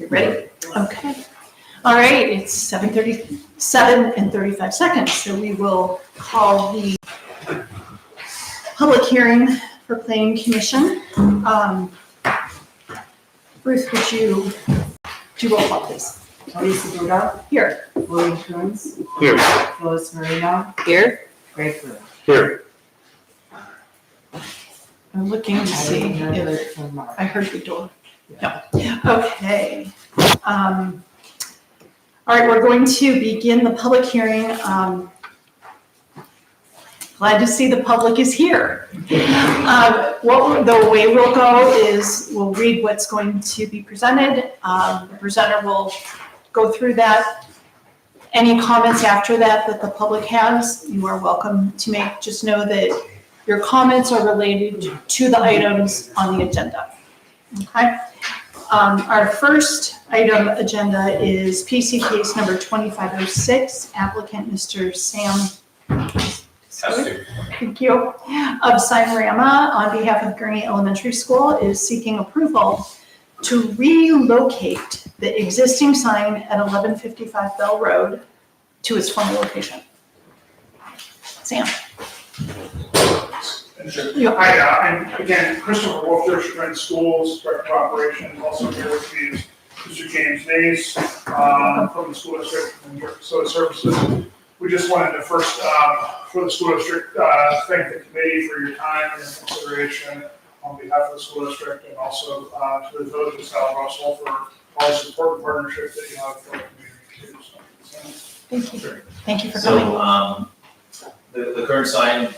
You ready? Okay. All right, it's 7:37 and 35 seconds, so we will call the public hearing for Planning Commission. Ruth, would you do roll call, please? Lisa Duda, Here. William Coons, Here. Phyllis Marino, Here. Greg Brewer. Here. I'm looking to see I haven't heard if from Mark. I heard the door. No. Okay. All right, we're going to begin the public hearing. Glad to see the public is here. The way we'll go is we'll read what's going to be presented. The presenter will go through that. Any comments after that the public has, you are welcome to make. Just know that your comments are related to the items on the agenda. Okay? Our first item agenda is PC case number 2506, applicant Mr. Sam. Thank you. Of Signrama on behalf of Gurney Elementary School is seeking approval to relocate the existing sign at 1155 Bell Road to its former location. Sam. Hi, I'm again Christopher Wolfter, Strength Schools, Director of Operations. Also here with me is Mr. James Mays from the school district and facility services. We just wanted to first, for the school district, thank the committee for your time and your consideration on behalf of the school district, and also to the village of South Russell for all the support and partnership that you have for the community. So, Thank you. Thank you for coming. So, the current sign,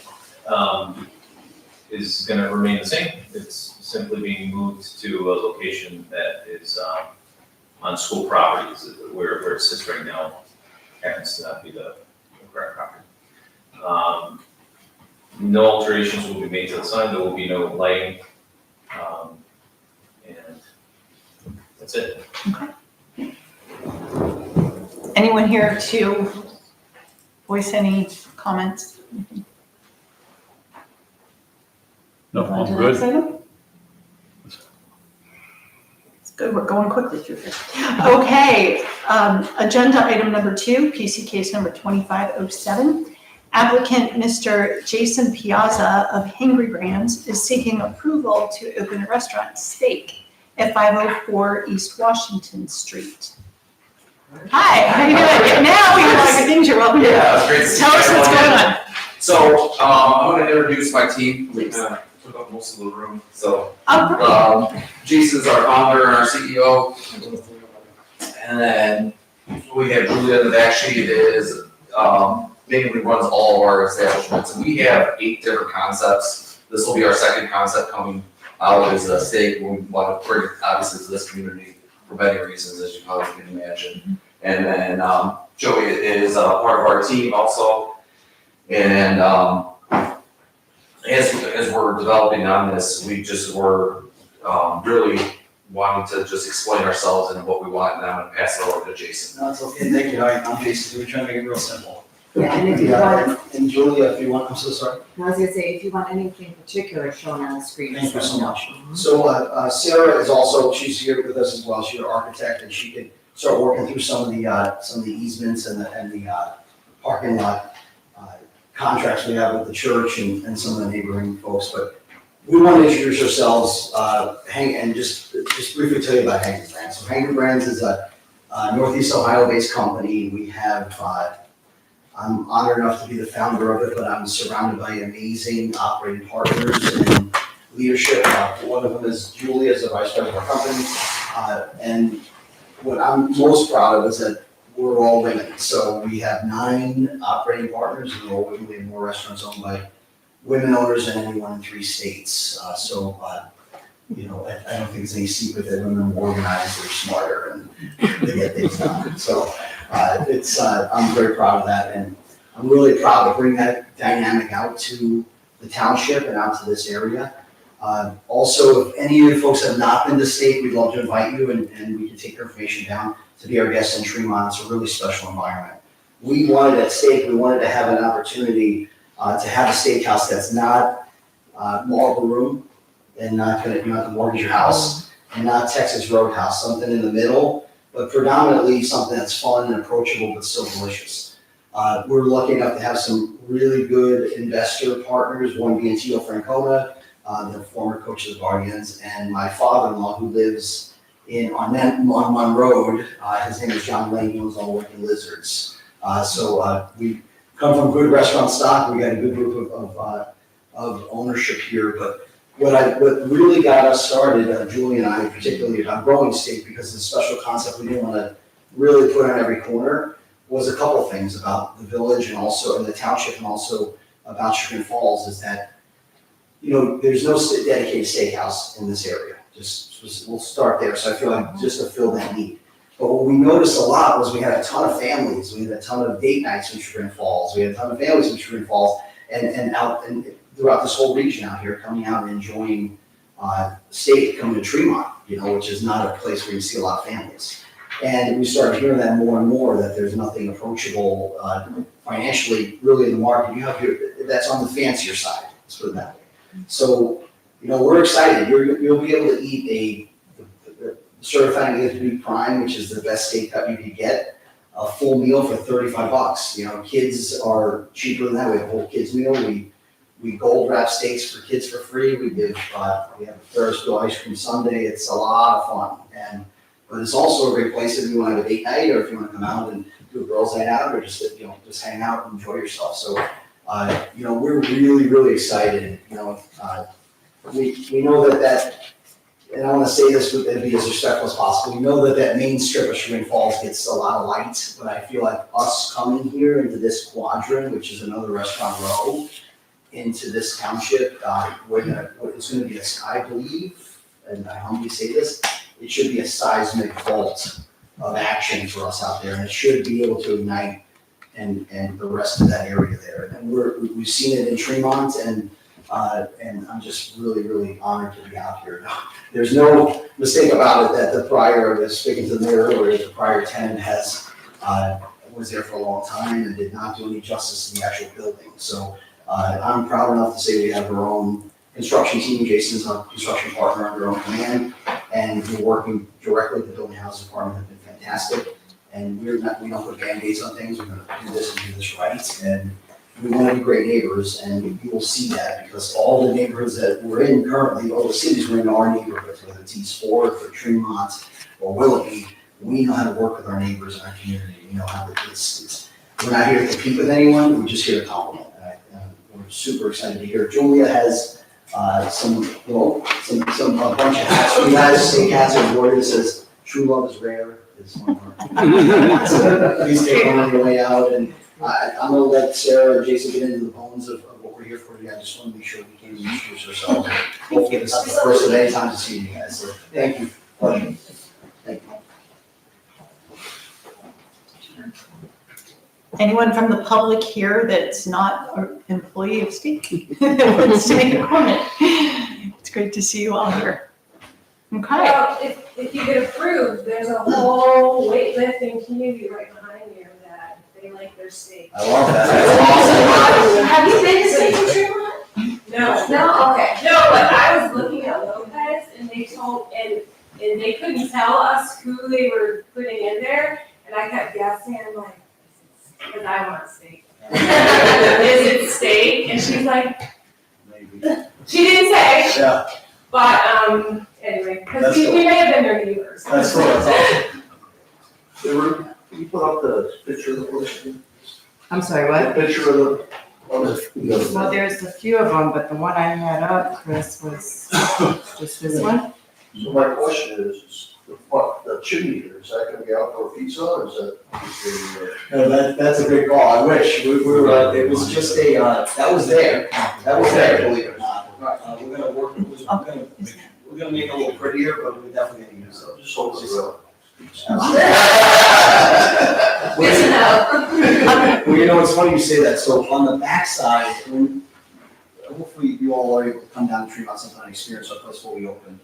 is gonna remain the same. It's simply being moved to a location that is, on school properties, where it sits right now, happens to not be the correct property. No alterations will be made to the sign, there will be no lighting, and that's it. Anyone here to voice any comments? No, On to I'm the next good. item? It's good, we're going quickly through this. Okay, agenda item number 2, PC case number 2507. Applicant Mr. Jason Piazza of Hangry Brands is seeking approval to open a restaurant, Steak, at 504 East Washington Street. Hi, how you doing? Now we have like things you're welcome to. Yeah, it's great to see Tell us you. what's going on. So, I'm gonna introduce my team. We took up most of the room. So, Jason's our founder and our CEO. And then we have Julia in the back sheet is, mainly runs all of our establishments. And we have 8 different concepts. This will be our second concept coming out as a steak. We want to bring it obviously to this community for many reasons, as you probably can imagine. And then, Joey is part of our team also. And as we're developing on this, we just were really wanting to just explain ourselves and what we want, and I'm gonna pass it over to Jason. No, it's okay, thank you, I'm Jason, we're trying to make it real simple. Yeah, and if you want, And Julia, if you want, I'm so sorry. I was gonna say, if you want anything particular shown on the screen. Thank you just so let me much. know. So Sarah is also, she's here with us as well, she's an architect, and she could start working through some of the easements and the parking lot contracts we have with the church and some of the neighboring folks, but we want to introduce ourselves, and just briefly tell you about Hangry Brands. So Hangry Brands is a Northeast Ohio-based company. We have, I'm honored enough to be the founder of it, but I'm surrounded by amazing operating partners and leadership. One of them is Julie, as the vice president of our company. And what I'm most proud of is that we're all women. So we have 9 operating partners, and we're all women. We have more restaurants owned by women owners than anyone in 3 states. I don't think it's any secret that women are more organized, they're smarter, and they get things done. So I'm very proud of that, and I'm really proud to bring that dynamic out to the township and out to this area. Also, if any of you folks have not been to Steak, we'd love to invite you, and we can take your information down to be our guest in Tremont. It's a really special environment. We wanted at Steak, we wanted to have an opportunity to have a steakhouse that's not marble room and not gonna, you don't have to mortgage your house. and not Texas Roadhouse, something in the middle, but predominantly something that's fun and approachable but still delicious. We're lucky enough to have some really good investor partners, one being Tito Francona, the former coach of the Guardians, and my father-in-law who lives on Munn Road. His name is John Lane, he owns All Working Lizards. So we come from good restaurant stock, we got a good group of ownership here, but what really got us started, Julie and I particularly, on Growing State, because it's a special concept we didn't want to really put on every corner, was a couple things about the village and also in the township and also about Sugar Falls, is that, you know, there's no dedicated steakhouse in this area. We'll start there, so I feel like just to fill that need. But what we noticed a lot was we had a ton of families, we had a ton of date nights in Sugar Falls, we had a ton of families in Sugar Falls, and throughout this whole region out here, coming out and enjoying steak, coming to Tremont, you know, which is not a place where you see a lot of families. And we started hearing that more and more, that there's nothing approachable financially really in the market. You have that's on the fancier side, let's put it that way. So, you know, we're excited. You'll be able to eat a certified AFB Prime, which is the best steak cut you could get, a full meal for $35. You know, kids are cheaper than that. We have a whole kids meal. We gold wrap steaks for kids for free. We have a Ferris wheel ice cream sundae. It's a lot of fun. But it's also a great place if you want to have a date night, or if you want to come out and do a girls' night out, or just hang out and enjoy yourself. So, you know, we're really, really excited. You know, we know that, and I want to say this and be as respectful as possible. We know that main strip of Sugar Falls gets a lot of light, but I feel like us coming here into this quadrant, which is another restaurant row, into this township, it's going to be I believe, and I humbly say this, it should be a seismic vault of action for us out there, and it should be able to ignite and the rest of that area there. And we've seen it in Tremont, and I'm just really, really honored to be out here. There's no mistake about it that the prior, I was speaking to the mayor earlier, the prior tenant was there for a long time and did not do any justice to the actual building. So I'm proud enough to say we have our own construction team. Jason's our construction partner under our own command, and we're working directly with the building housing department. Have been fantastic, and we don't put band-aids on things. We're going to do this and do this right, and we want to be great neighbors, and you will see that because all the neighborhoods that we're in currently, all the cities we're in are neighborhoods, whether it's East Fork or Tremont or Willoughby. We know how to work with our neighbors in our community. We know how to. We're not here to compete with anyone. We're just here to compliment. We're super excited to hear. Julia has a bunch of hats. We have steak hats and embroidery that says "True love is rare." Is one of our. So please take one on your way out, and I'm gonna let Sarah and Jason get into the bones of what we're here for today. I just want to make sure we can introduce ourselves. Hopefully this is the first of many times to see you guys. So thank you. Pleasure. Thank you. Anyone from the public here that's not an employee of Steak that wants to make a comment? It's great to see you all here. Okay. Well, if you get approved, there's a whole weightlifting community right behind you that they like their steak. I love that. Have you been to Steak and Tremont? No, okay. No, but I was looking at Lopez and they told, and they couldn't tell us who they were putting in there, and I kept guessing, I'm like, because I want steak. Is it steak? And she's like, Maybe. she didn't say, Yeah. but anyway, because That's we cool. may have been their neighbors. That's cool. That's Can you put up the picture of the person? I'm sorry, what? The picture of the, Well, there's a few of them, but the one I had up, Chris, was just this one. So my question is the chimney here, is that gonna be outdoor pizza or is that? No, that's a great call. I wish. We were, it was just that was there. That was there, believe it or not. We're gonna work, we're gonna make it a little prettier, but we're definitely gonna use it. Just hold it up. Good to know. Well, you know, it's funny you say that. So on the backside, hopefully you all are able to come down to Tremont sometime and experience our place before we open.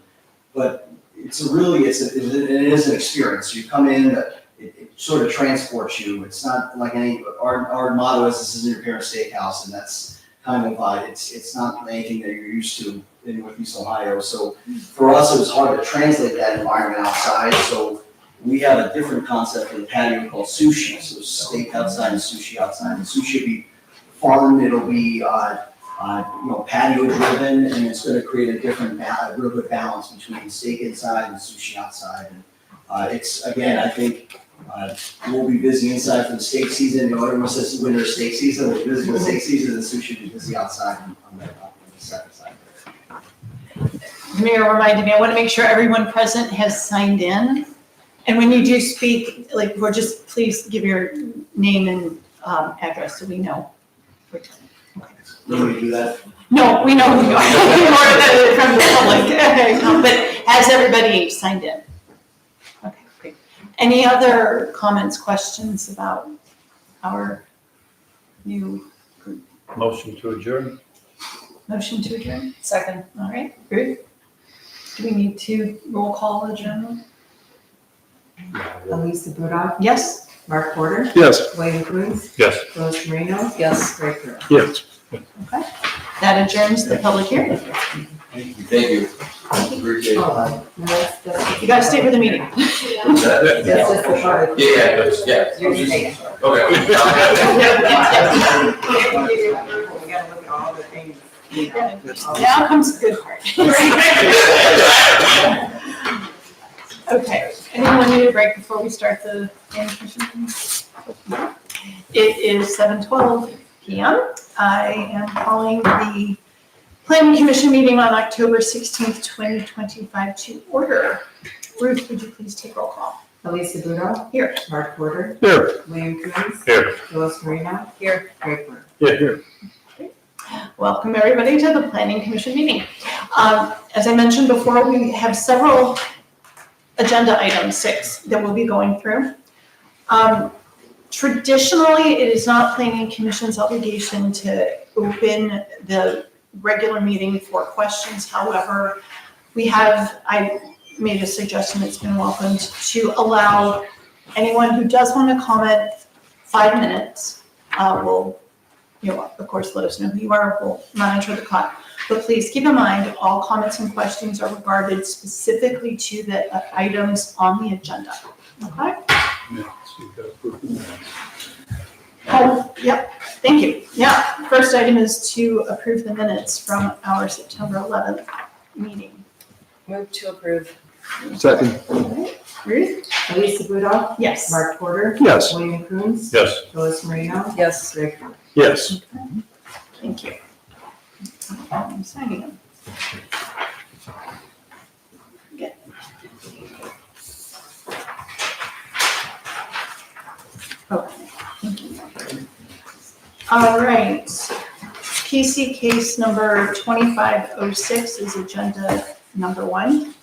But it is an experience. You come in, it sort of transports you. It's not like our motto is this isn't your parents' steakhouse, and that's kind of, it's not anything that you're used to in Northeast Ohio. So for us, it was hard to translate that environment outside, so we have a different concept for the patio called sushi. So steak outside and sushi outside. And sushi will be fun, it'll be, patio driven, and it's gonna create a different, real good balance between steak inside and sushi outside. And it's, again, I think, we'll be busy inside for the steak season. You know, everyone says winter steak season, we're busy with steak season, and sushi will be busy outside on the second side. Mayor reminded me, I want to make sure everyone present has signed in. And when you do speak, like, please give your name and address so we know. Let me do that. No, we know who you are, from the public, but has everybody signed in? Okay, great. Any other comments, questions about our new group? Motion to adjourn? Motion to adjourn? Second. All right, Ruth? Do we need to roll call adjournment? Elisa Budak, Yes? Mark Porter, Yes. William Coontz, Yes. Rose Marino, Yes. Greg Brooks. Yes. That adjourns the public hearing. Thank you. Appreciate it. No, that's, You gotta stay for the meeting. Is that it? that's just the part. Yeah. You're saying. Okay. We gotta look at all the things, you know. Now comes the good part. Okay, anyone need a break before we start the planning commission? It is 7:12 p.m. I am calling the planning commission meeting on October 16th, 2025 to order. Ruth, would you please take roll call? Elisa Budak, Here. Mark Porter, Here. William Coontz, Here. Rose Marino, Here. Greg Brooks. Yeah, here. Welcome everybody to the planning commission meeting. As I mentioned before, we have several agenda items, 6, that we'll be going through. Traditionally, it is not planning commission's obligation to open the regular meeting for questions. However, I made a suggestion that's been welcomed to allow anyone who does want to comment 5 minutes. Will, of course, let us know who you are. We'll monitor the clock. But please keep in mind, all comments and questions are regarded specifically to the items on the agenda. Okay? Oh, yep, thank you. Yeah, first item is to approve the minutes from our September 11th meeting. Move to approve. Second. Ruth? Elisa Budak, Yes. Mark Porter, Yes. William Coontz, Yes. Rose Marino, Yes. Greg Brooks. Yes. Thank you. I'm signing them. Good. Okay, thank you. All right. PC case number 2506 is agenda number 1.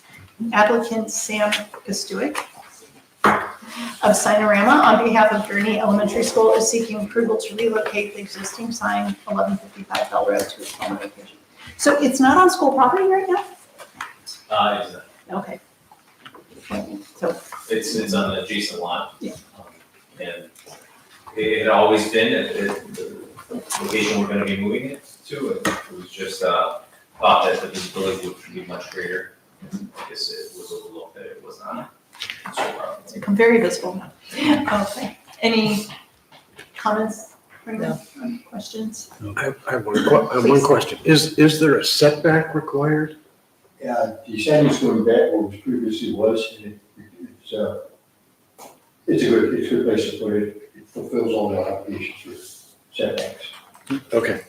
Applicant Sam Kostuic of Sinorama on behalf of Gurney Elementary School is seeking approval to relocate the existing sign 1155 Bell Road to its home location. So it's not on school property right now? It's not. Okay. So, It's on the adjacent lot. Yeah. And it had always been at the location we're gonna be moving it to. It was just, thought that the visibility would be much greater. I guess it was overlooked that it was not. it's become very visible now. Okay. Any comments? No. Questions? I have one question. Is there a setback required? Yeah, the sign is going back where it previously was, and it's a good place to put it. It fulfills all the obligations for setbacks. Okay.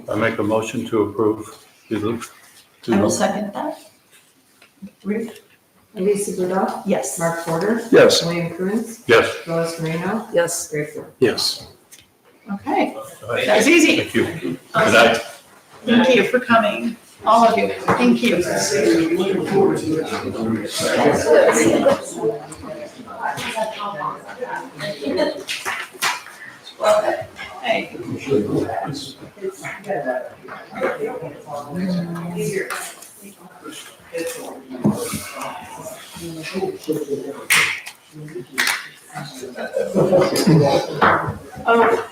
I make a motion to approve. I will second that. Ruth? Elisa Budak, Yes. Mark Porter, Yes. William Coontz, Yes. Rose Marino, Yes. Greg Brooks. Yes. Okay, that was easy. Thank you. Good Awesome. night. Thank you for coming, all of you. Thank you. Looking forward to it. Hey. Oh.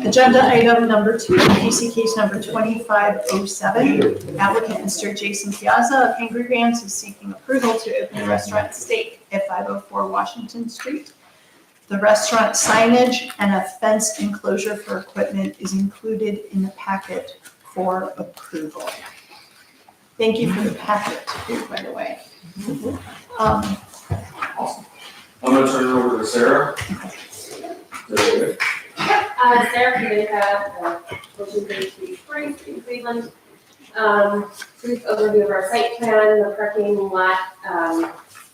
Agenda item number 2, PC case number 2507. Applicant Mr. Jason Piazza of Angry Grams is seeking approval to open a restaurant Steak at 504 Washington Street. The restaurant signage and a fence enclosure for equipment is included in the packet for approval. Thank you for the packet, too, by the way. I'm gonna turn it over to Sarah. Sarah Kaminka, Ocean Bay Street Spring, in Cleveland. Brief overview of our site plan, the parking lot,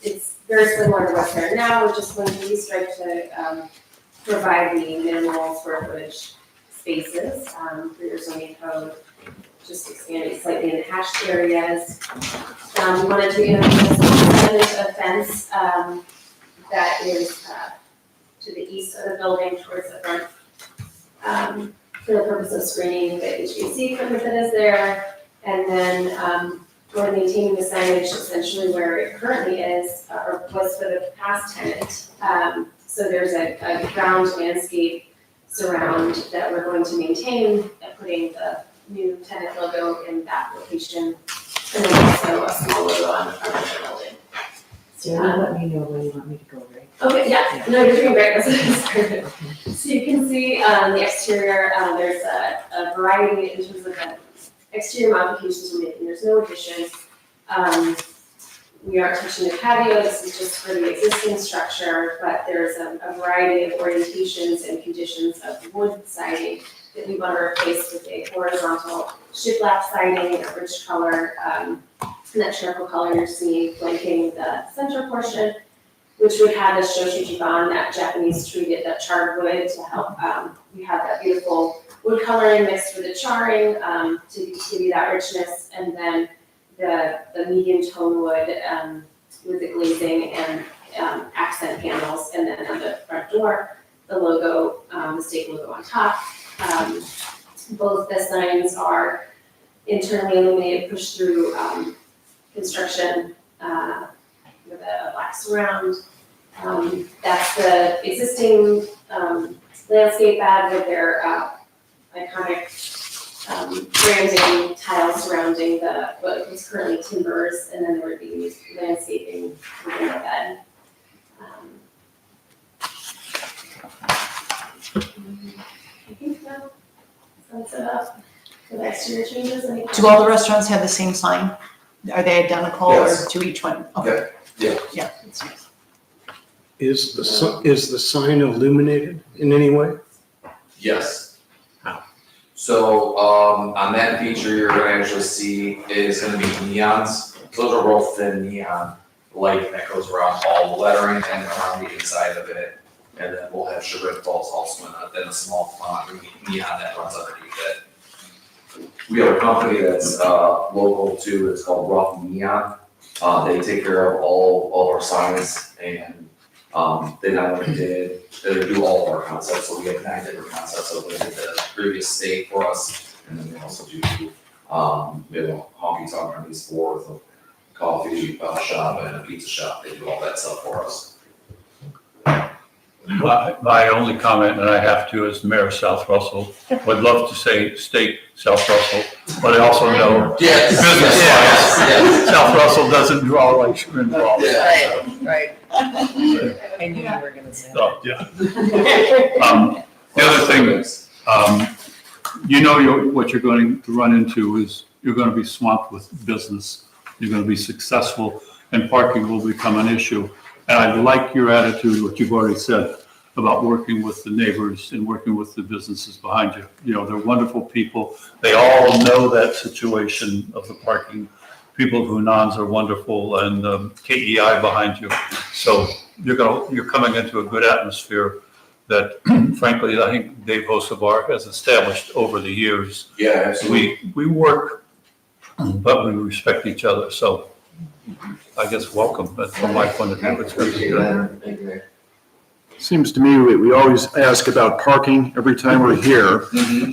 it's very similar to what's there now, we're just going to restrict to, provide the minimal square footage spaces, for your zoning code, just expanding slightly in the hatched areas. We wanted to introduce a fence, that is, to the east of the building towards the front, for the purpose of screening the HVAC equipment that is there. And then, we're maintaining the signage essentially where it currently is, or was for the past tenant. So there's a ground landscape surround that we're going to maintain, putting the new tenant logo in that location. And then also a small logo on the front of the building. Sarah, let me know when you want me to go, right? Okay, yeah, no, you're doing great, that's perfect. So you can see, the exterior, there's a variety in terms of the exterior modifications we're making, there's no additions. We aren't touching the patio, this is just for the existing structure, but there's a variety of orientations and conditions of wood siding that we want to replace with a horizontal shiplap siding, a rich color, and that charcoal color you're seeing flanking the center portion, which would have a shochijiban, that Japanese treated, that charred wood to help, we have that beautiful wood coloring mixed with the charring, to give you that richness, and then the medium tone wood, with the glazing and, accent panels, and then on the front door, the logo, the Steak logo on top. Both the signs are internally illuminated, push through, construction, with a black surround. That's the existing, landscape ad with their, iconic, branding tiles surrounding what is currently timbers, and then there would be landscaping within the bed. I think that's it up. The exterior changes, any Do all the restaurants have the same sign? Are they identical or Yes. to each one? Okay. Yeah. Yeah. it's nice. Is the sign illuminated in any way? Yes. How? So, on that feature, you're gonna actually see is gonna be neons. Those are real thin neon light that goes around all the lettering and around the inside of it. And then we'll have Chagrin Falls also in a small font neon that runs underneath it. We have a company that's, local too, it's called Rough Neon. They take care of all our signs, and, they not only they do all of our concepts, so we have 9 different concepts of what they did the previous state for us. And then they also do, we have a honky tonk on these 4 with a coffee shop and a pizza shop, they do all that stuff for us. My only comment, and I have to, as Mayor of South Russell, would love to say Steak South Russell, but I also know Yes, business-wise, South Russell doesn't draw like Chagrin Falls. Right. I knew you were gonna say that. So, yeah. The other thing, you know, what you're going to run into is you're going to be swamped with business. You're going to be successful, and parking will become an issue. And I like your attitude, what you've already said, about working with the neighbors and working with the businesses behind you. You know, they're wonderful people. They all know that situation of the parking. People of Hunans are wonderful, and KEI behind you. So you're coming into a good atmosphere that, frankly, I think Dave Hosevar has established over the years. Yeah, absolutely. We work, but we respect each other. So I guess welcome. That's from my point of view. It's going to be good. Thank you. Seems to me we always ask about parking every time we're here,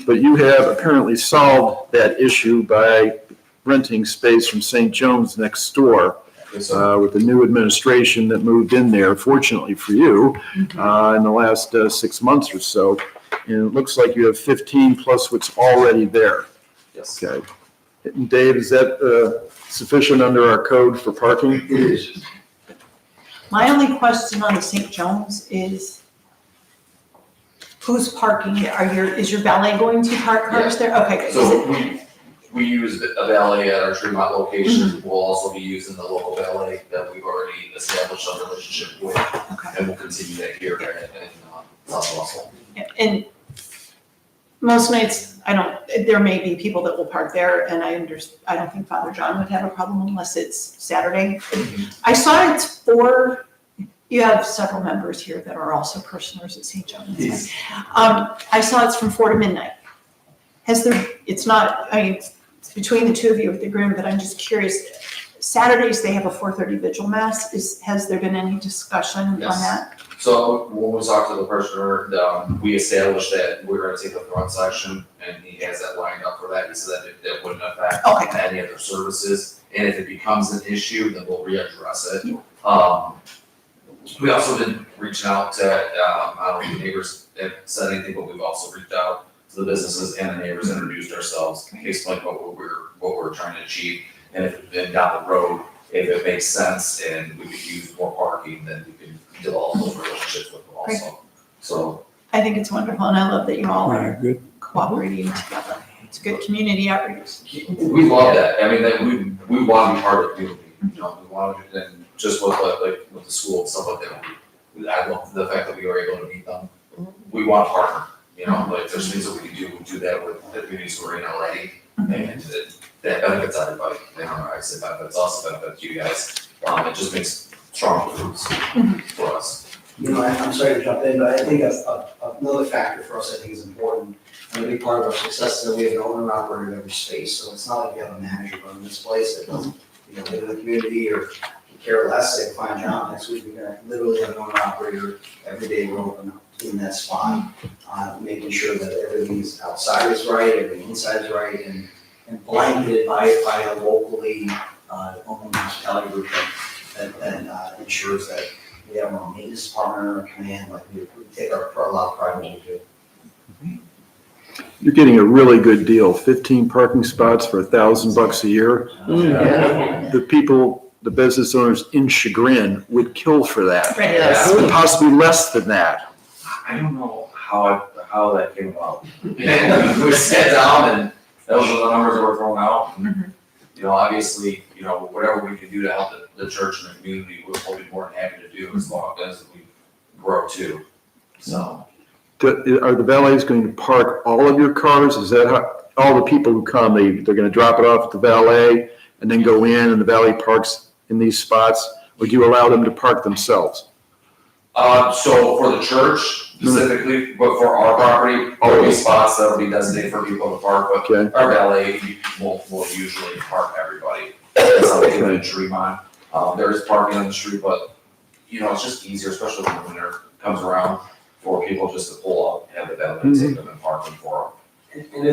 but you have apparently solved that issue by renting space from St. John's next door with the new administration that moved in there, fortunately for you, in the last 6 months or so. and it looks like you have 15 plus what's already there. Yes. Okay. And Dave, is that sufficient under our code for parking? It is. My only question on the St. John's is who's parking? Is your valet going to park cars there? Okay, good. Is So it- we use a valet at our Tremont location. We'll also be using the local valet that we've already established a relationship with. Okay. And we'll continue that here at South Russell. And most nights, there may be people that will park there, and I don't think Father John would have a problem unless it's Saturday. I saw it's you have several members here that are also parishioners at St. John's. Yes. I saw it's from 4 to midnight. It's between the two of you with the groom, but I'm just curious. Saturdays, they have a 4:30 vigil mass. Has there been any discussion on Yes. that? So when we talked to the parishioner, we established that we were gonna take the front section, and he has that lined up for that. He said that it wouldn't affect Okay. any other services, and if it becomes an issue, then we'll readdress it. We also been reaching out to, I don't know if the neighbors have said anything, but we've also reached out to the businesses and the neighbors, introduced ourselves, explained what we're trying to achieve. And if then down the road, if it makes sense and we could use more parking, then we can develop those relationships with them also. So, I think it's wonderful, and I love that you all are Good. cooperating together. It's good community outreach. we love that. I mean, that we want to be part of the community, you know, we want to, and just with like with the school and stuff like that, I love the fact that we were able to meet them. We want to partner, you know, like there's things that we can do that with the communities we're in already. And that benefits everybody, you know, I say benefits us, benefits you guys. It just makes strong roots for us. You know, I'm sorry to jump in, but I think another factor for us, I think is important, and a big part of our success is that we have an owner and operator of every space, so it's not like we have a manager running this place that doesn't, live in the community or care less, say, fine job, next week we're gonna literally have an owner operator every day we're open in that spot, making sure that everything is outside is right, everything inside is right, and blanketed by a locally owned hospitality group that ensures that we have our own maintenance partner, or command, like we take a lot of pride in what we do. You're getting a really good deal, 15 parking spots for $1,000 a year. The people, the business owners in Chagrin would kill for that. Yes. Possibly less than that. I don't know how that came about. We sat down and those were the numbers that were thrown out. And, you know, obviously, you know, whatever we can do to help the church and the community, we'll be more than happy to do as long as we grow too. So. Are the valets going to park all of your cars? Is that how, all the people who come, they're going to drop it off at the valet and then go in and the valet parks in these spots? Or do you allow them to park themselves? So for the church specifically, but for our property, there'll be spots that'll be designated for people to park, but Okay. our valet will usually park everybody. That's how they do it in Tremont. There is parking on the street, but, you know, it's just easier, especially when winter comes around, for people just to pull up, have the valet take them and park them for them. And we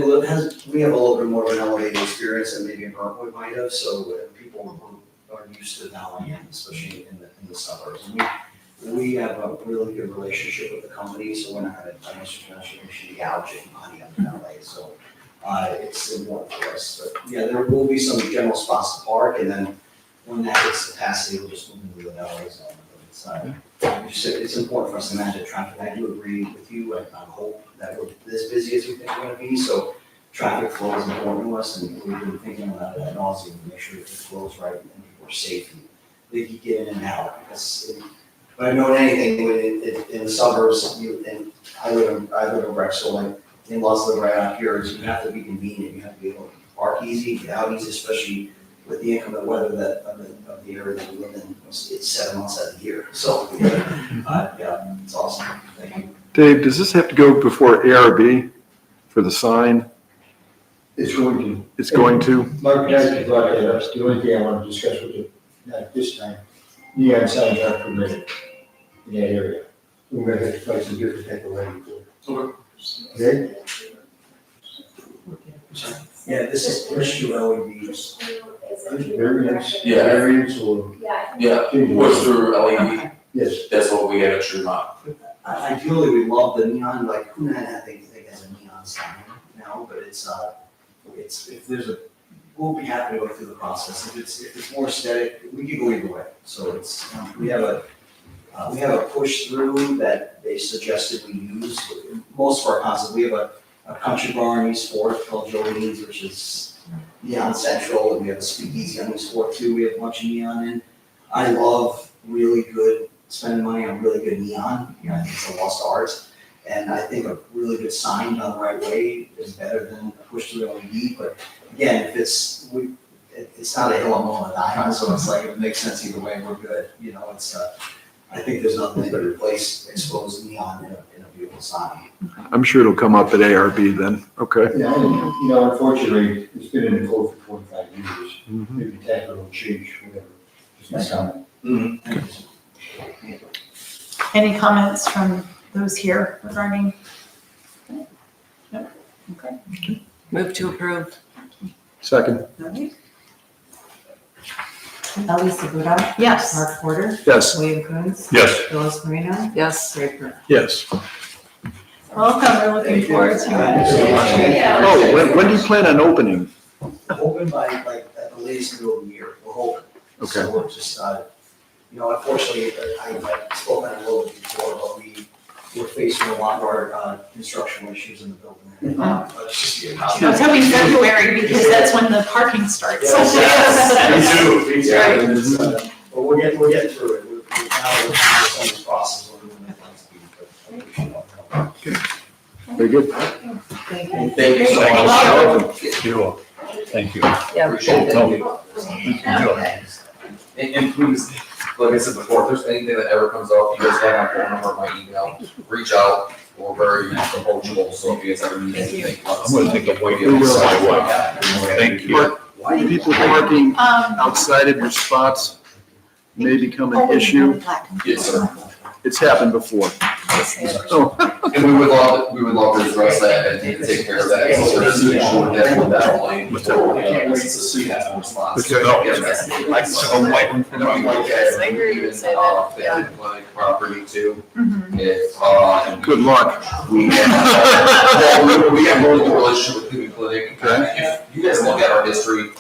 have a little bit more of an elevated experience than maybe Brentwood might have, so people who are used to valeting, especially in the suburbs. And we have a really good relationship with the company, so we're not gonna be gouging money on the valet, so it's important for us. But yeah, there will be some general spots to park, and then when that hits capacity, we'll just move into the valet zone. But it's important for us to manage the traffic. I do agree with you, and I hope that we're as busy as we think we're gonna be, so traffic flow is important to us, and we've been thinking about it ad nauseam to make sure that it flows right and people are safe and they can get in and out. Because if I know anything, in the suburbs, I live in Breck, so like in-laws live right out here, so you have to be convenient, you have to be able to park easy, get out easy, especially with the inclement weather of the area that we live in. It's 7 months out of the year, so yeah, it's awesome. Thank you. Dave, does this have to go before ARB for the sign? It's going to. It's going to? Mark Knight brought that up, the only thing I want to discuss with you, not this time, neon signs are permitted in that area. We're gonna have to find some different type of lighting for it. Okay? Yeah, this is Horseshoe LEDs. Variance, Yeah. variance or. Yeah, push through LED, Yes. that's what we had at Tremont. Ideally, we love the neon, like Hunan, I think has a neon sign now, but it's, if there's a, we'll be happy to go through the process. If it's more aesthetic, we can go either way. So it's, we have a push through that they suggested we use. Most of our concepts, we have a country bar in East Fork called Jolene's, which is neon central, and we have a speakeasy on East Fork too. We have a bunch of neon in. I love really good, spending money on really good neon. I think it's a lost art. And I think a really good sign done the right way is better than a push through LED. But again, if it's not a hill I'm willing to die on, so it's like, if it makes sense either way, we're good. It's, I think there's nothing that could replace exposed neon in a beautiful sign. I'm sure it'll come up at ARB then, okay? Yeah, and, unfortunately, it's been in the code for 25 years. Maybe tax will change, whatever. Just my comment. Any comments from those here regarding? No? Okay. Move to approve. Second, Elisa Buda, Yes. Mark Porter, yes. William Coons, Yes. Phyllis Marino, Yes. Ray Curtis. Yes. Welcome, we're looking forward to it. Oh, when do you plan on opening? Open by like at the latest middle of the year, we're hoping. Okay. So we're just, unfortunately, I've spoken a little bit before, but we're facing a lot of our construction issues in the building. Let's just be I was hoping February because that's when the parking starts. Me too. But we're getting through it. We're now in this process. We're moving at light speed, but I appreciate all the help. Very good. Thank you. Thank you so much. You're welcome. Thank you. Yeah. Appreciate it. No. Okay. And please, like I said before, if there's anything that ever comes up, you guys have my phone number, my email, reach out. We're very approachable, so if you guys ever need anything. I'm gonna take a white. Thank you. People parking outside of your spots may become an issue. Yes, sir. It's happened before. So, And we would love to address that and take care of that. So there's an issue with that, with that. It's a suit has response. Okay. Yeah, that's- Like, so I'm waiting for And we my. look at I hear you say that, yeah. family clinic property too. Mhm. If, good luck. we have, we have really good relationship with Cleveland Clinic. If you guys look at our history,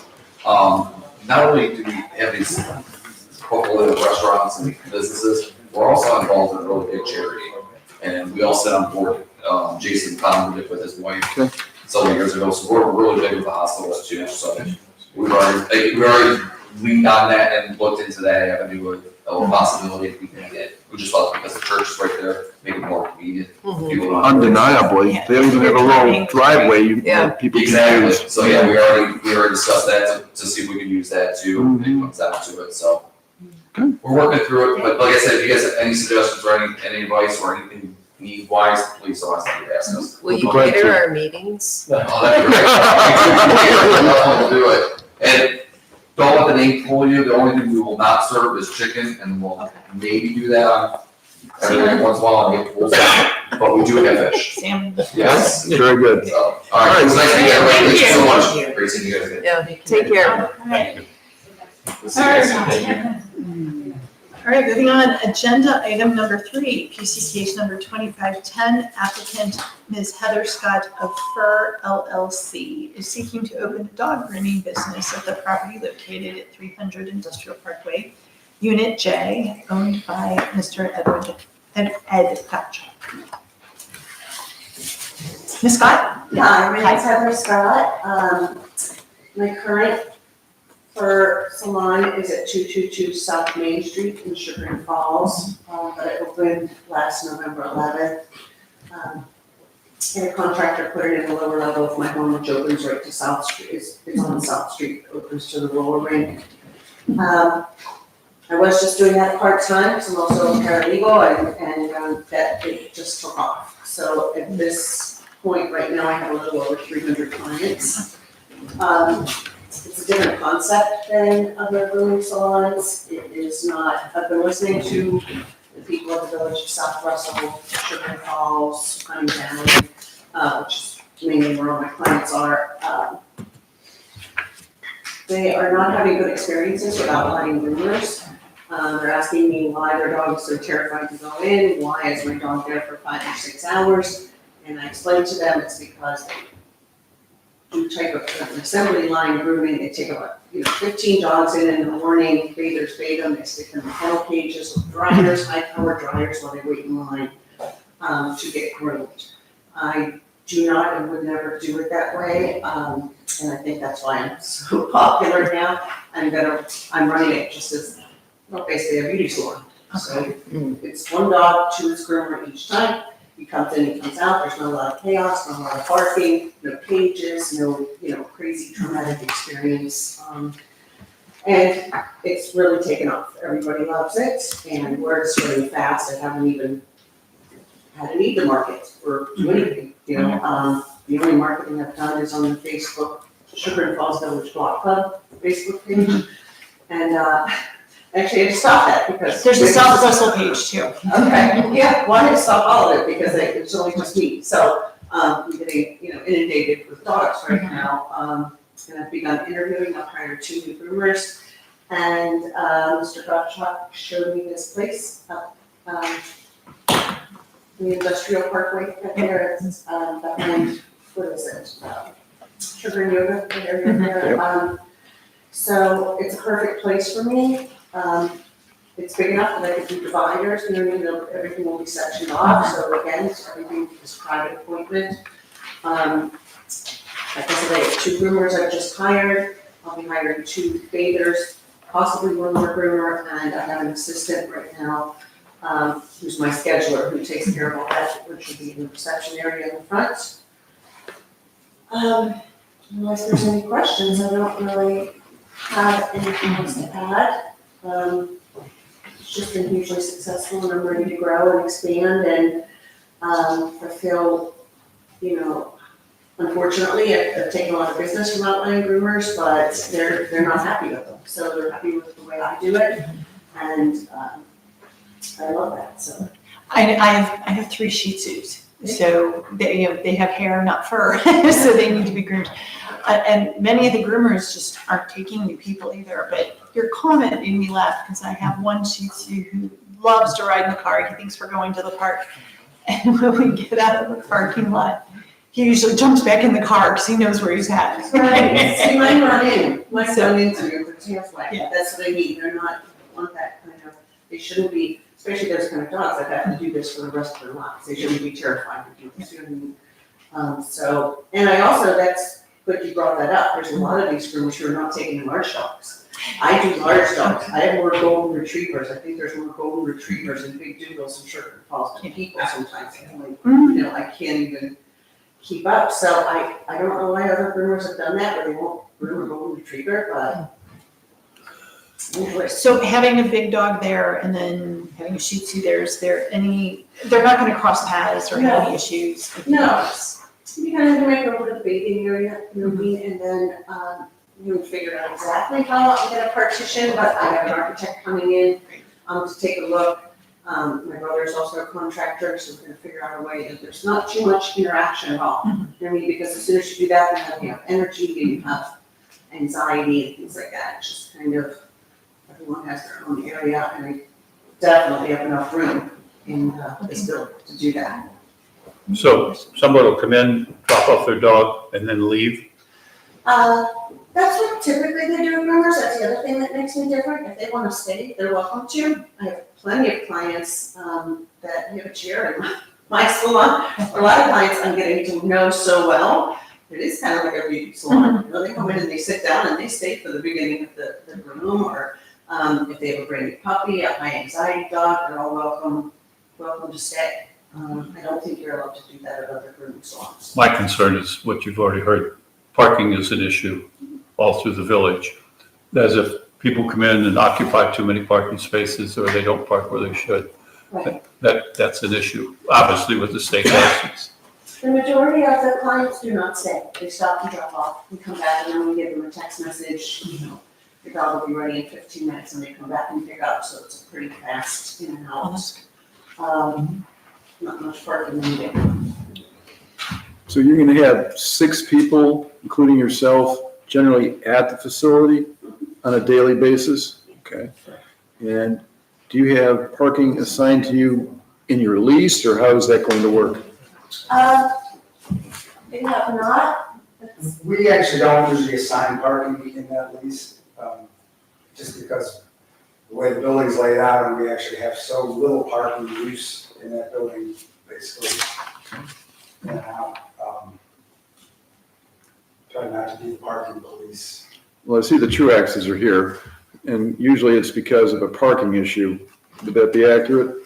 not only do we have these portfolio of restaurants and businesses, we're also involved in a really big charity. And we all sit on board, Jason founded it with his wife several years ago, so we're really big with the hospitals too, so we already leaned on that and looked into that avenue of a possibility if we can get, we just thought because the church is right there, make it more convenient. Mhm. People don't- Undeniably, they don't even have a little driveway Yeah. people can Exactly, use. so yeah, we already discussed that to see if we can use that too, when it comes down to it, so. Good. We're working through it, but like I said, if you guys have any suggestions or any advice or anything need wise, please don't hesitate to ask us. Will you Glad to. cater our meetings? Oh, that'd be great. We'll do it. And don't let the name fool you, the only thing we will not serve is chicken, and we'll maybe do that on every once in a while, and get full salmon, but we do have fish. Salmon. Yes. Very good. So, all right, it was nice to meet everybody, thank you so Thank much. Great seeing you guys again. Yeah, take care. Alright. We'll see you guys soon. Thank you. All right, moving on, agenda item number 3, PCT case number 2510, applicant Ms. Heather Scott of Fur LLC is seeking to open a dog grooming business at the property located at 300 Industrial Parkway, Unit J, owned by Mr. Ed Patchak. Ms. Scott? Hi, my name's Heather Scott. My current fur salon is at 222 South Main Street in Sugar Falls, but it opened last November 11th. And a contractor put it in the lower level of my home, which opens right to South Street. It's on South Street, opens to the lower ring. I was just doing that part-time, because I'm also a paralegal, and that it just took off. So at this point, right now, I have a little over 300 clients. It's a different concept than other grooming salons. It is not, I've been listening to the people of the village of South Russell, Sugar Falls, Honey Valley, which is mainly where all my clients are. They are not having good experiences with outlying groomers. They're asking me why their dog is so terrified to go in, why is my dog there for 5 or 6 hours? And I explained to them it's because they do type of an assembly line grooming, they take about, 15 dogs in the morning, bathers bathe them, they stick them in kennel cages with dryers, high-powered dryers while they wait in line to get groomed. I do not and would never do it that way, and I think that's why I'm so popular now. I'm running it just as, basically a beauty salon. So it's one dog to its groomer each time. He comes in, he comes out, there's not a lot of chaos, not a lot of barking, no cages, no, crazy traumatic experience. And it's really taken off. Everybody loves it, and word's spreading fast. I haven't even had to need to market or do anything, The only marketing I've done is on the Facebook Sugar and Falls Village Block Club Facebook page. And actually, I had to stop that because. There's a South Russell page too. Okay, yeah, well, I had to stop all of it because it's only just me. So I'm getting, inundated with dogs right now. And I've begun interviewing. I've hired 2 new groomers. And Mr. Gottschalk showed me this place up the industrial parkway right there. It's behind, what is it? Sugar and Yoga, the area there. So it's a perfect place for me. It's big enough that I could do dividers, everything will be sectioned off, so again, everything is private appointment. Like I said, I have 2 groomers I've just hired, I'll be hiring 2 bathers, possibly 1 more groomer, and I have an assistant right now, who's my scheduler, who takes care of all that, which will be in the reception area in the front. Unless there's any questions, I don't really have anything else to add. It's just been hugely successful, and I'm ready to grow and expand, and I feel, unfortunately, I've taken a lot of business from outlying groomers, but they're not happy with them. So they're happy with the way I do it, and I love that. So I have 3 Shih Tzus, so they have hair, not fur, so they need to be groomed. And many of the groomers just aren't taking new people either, but your comment made me laugh because I have one Shih Tzu who loves to ride in the car. He thinks we're going to the park. And when we get out of the parking lot, he usually jumps back in the car because he knows where he's at. right. See, mine run in, mine run into you, the tail flag. That's what I mean. They're not want that kind of. They shouldn't be, especially those kind of dogs that have to do this for the rest of their lives. They shouldn't be terrified to do this. So, and I also, that's good you brought that up. There's a lot of these groomers who are not taking large dogs. I do large dogs. I have more golden retrievers. I think there's more golden retrievers and big doodles and Sugar and Falls than people sometimes. I'm like, I can't even keep up. So I don't know why other groomers have done that, where they won't groom a golden retriever, but anyway. So having a big dog there and then having a Shih Tzu there, they're not gonna cross paths or have any issues? No. You kind of make over to the bathing area, and then you would figure out exactly how I'm gonna partition, but I have an architect coming in to take a look. My brother's also a contractor, so we're gonna figure out a way that there's not too much interaction at all. Because as soon as you do that, then you have energy, you have anxiety and things like that. It's just kind of, everyone has their own area, and I definitely have enough room in this building to do that. So somebody will come in, drop off their dog, and then leave? That's what typically they do in groomers. That's the other thing that makes me different. If they want to stay, they're welcome to. I have plenty of clients that have a chair in my salon. A lot of clients I'm getting to know so well. It is kind of like a beauty salon. They come in and they sit down and they stay for the beginning of the room, or if they have a brand new puppy, a high anxiety dog, they're all welcome to stay. I don't think you're allowed to do that at other grooming salons. My concern is what you've already heard. Parking is an issue all through the village. As if people come in and occupy too many parking spaces, or they don't park where they should. Right. That's an issue, obviously, with the state license. The majority of the clients do not stay. They stop and drop off. We come back and then we give them a text message, your dog will be ready in 15 minutes, and they come back and pick up, so it's a pretty fast in and out. Not much parking needed. So you're gonna have 6 people, including yourself, generally at the facility on a daily basis? Okay. And do you have parking assigned to you in your lease, or how is that going to work? They have not. We actually don't usually assign parking in that lease, just because the way the building's laid out, and we actually have so little parking use in that building, basically. And try not to be the parking police. Well, I see the Truaxes are here, and usually it's because of a parking issue. Would that be accurate?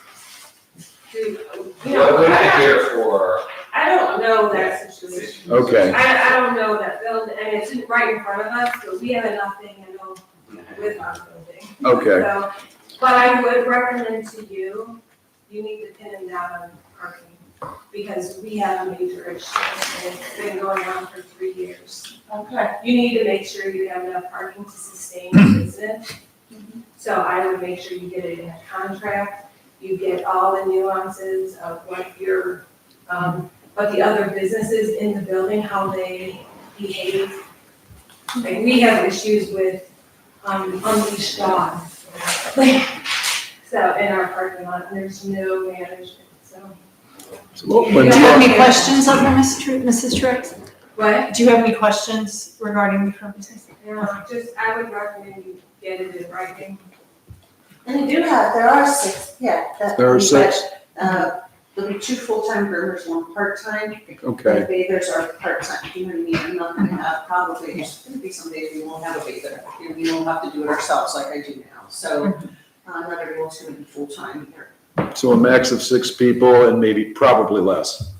You What know, would I here for? I don't know that situation. Okay. I don't know that building, and it's right in front of us, so we have nothing to know with our building. Okay. So, but I would recommend to you, you need to pin him down on parking, because we have a major issue, and it's been going on for 3 years. Okay. You need to make sure you have enough parking to sustain your business. So I would make sure you get it in a contract, you get all the nuances of what your, what the other businesses in the building, how they behave. Like, we have issues with, unleashed dogs. So, in our parking lot, and there's no management, so. So Do when you have any questions of her, Mrs. Truax? What? Do you have any questions regarding her business? No, just, I would recommend you get it in writing. And they do have, there are 6, yeah. There are 6? There'll be 2 full-time groomers, 1 part-time. Okay. The bathers are part-time, you know what I mean? I'm not gonna have, probably, there's gonna be some days we won't have a bather. We won't have to do it ourselves like I do now. So, not everyone's gonna be full-time here. So a max of 6 people and maybe probably less?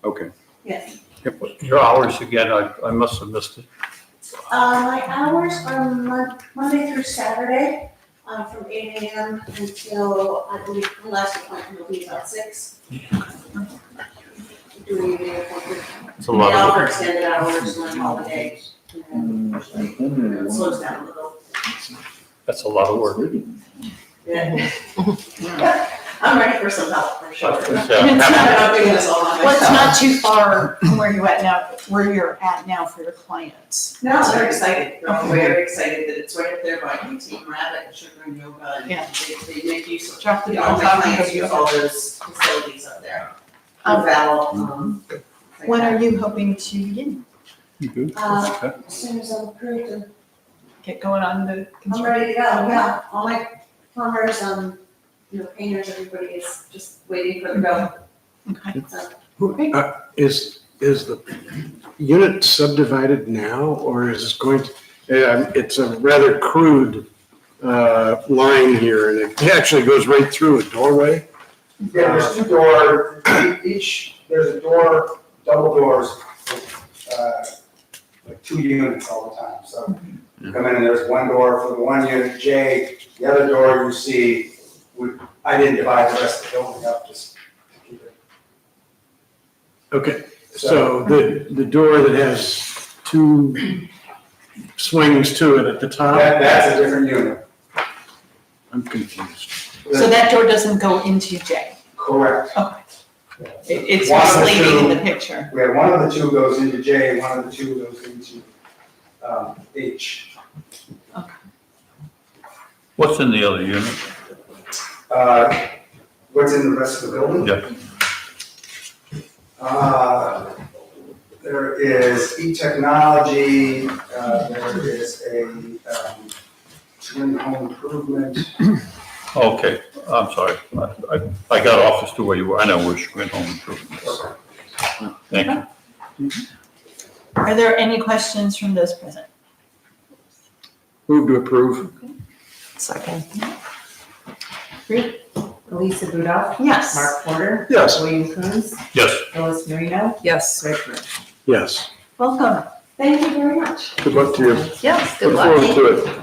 Okay. Yes. Your hours again, I must have missed it. My hours are Monday through Saturday, from 8 AM until, I believe, the last appointment will be about 6. Doing the appointment. It's a lot They of offer work. extended hours on holidays. It slows down a little. That's a lot of work. Yeah. I'm ready for some help, for sure. And it's not- I'm doing this all by Well, it's myself. not too far from where you're at now for your clients. No, they're excited. They're all very excited that it's right up there by Team Rabbit and Sugar and Yoga. And Yeah. they make use of, Drop the you know, all ball my off clients of use you. all those facilities up there. Um, Val, When are you hoping to begin? You good? Uh, Okay. as soon as I'm approved and Get going on the I'm construction? ready to go, yeah. All my plumbers, painters, everybody is just waiting for the go. Okay. So, Is the unit subdivided now, or is it going to, it's a rather crude line here, and it actually goes right through a doorway? Yeah, there's 2 doors, there's a door, double doors, like 2 units all the time, so. You come in and there's 1 door for the 1 unit, J, the other door you see, I didn't divide the rest of the building up, just to keep it. Okay, so the door that has 2 swings to it at the top? That's a different unit. I'm confused. So that door doesn't go into J? Correct. Okay. It's One of the misleading in the two- picture. We have one of the 2 goes into J, one of the 2 goes into H. What's in the other unit? What's in the rest of the building? Yeah. There is e-technology, there is a twin home improvement. Okay, I'm sorry. I got off as to where you were. I know where you went home improvements. Thank you. Are there any questions from those present? Move to approve. Second. Elisa Rudolph. Yes. Mark Porter. Yes. William Coons. Yes. Phyllis Marino. Yes. Greg Brown. Yes. Welcome. thank you very much. Good luck to you. Yes, Look forward to it.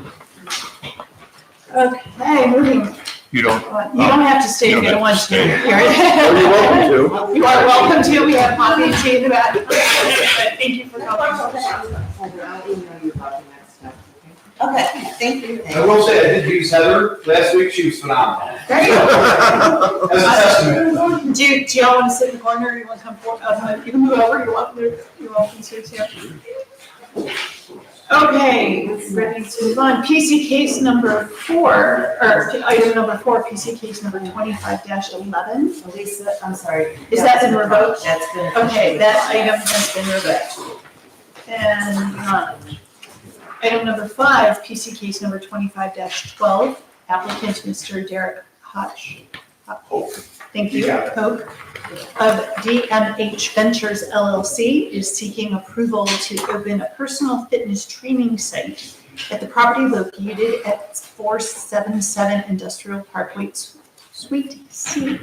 Okay, moving You don't, on. You don't have to stay if you don't want to. stay. Oh, you're welcome to. You are welcome to. We have coffee and tea in the back. But thank you for coming. I'll email you about the next step, Okay, thank you. I will say, I did use Heather last week, she was phenomenal. Great. As a testament. Do y'all want to sit in the corner, or you want to come forward? You can move over, you're welcome to too. Okay, ready to move on. PC case number 4, or item number 4, PC case number 25-11. Lisa, I'm sorry. Is that been revoked? That's been. Okay, that item has been revoked. And item number 5, PC case number 25-12, applicant Mr. Derek Hodge. Thank you, Hope, of DMH Ventures LLC is seeking approval to open a personal fitness training site at the property located at 477 Industrial Parkway, Suite C,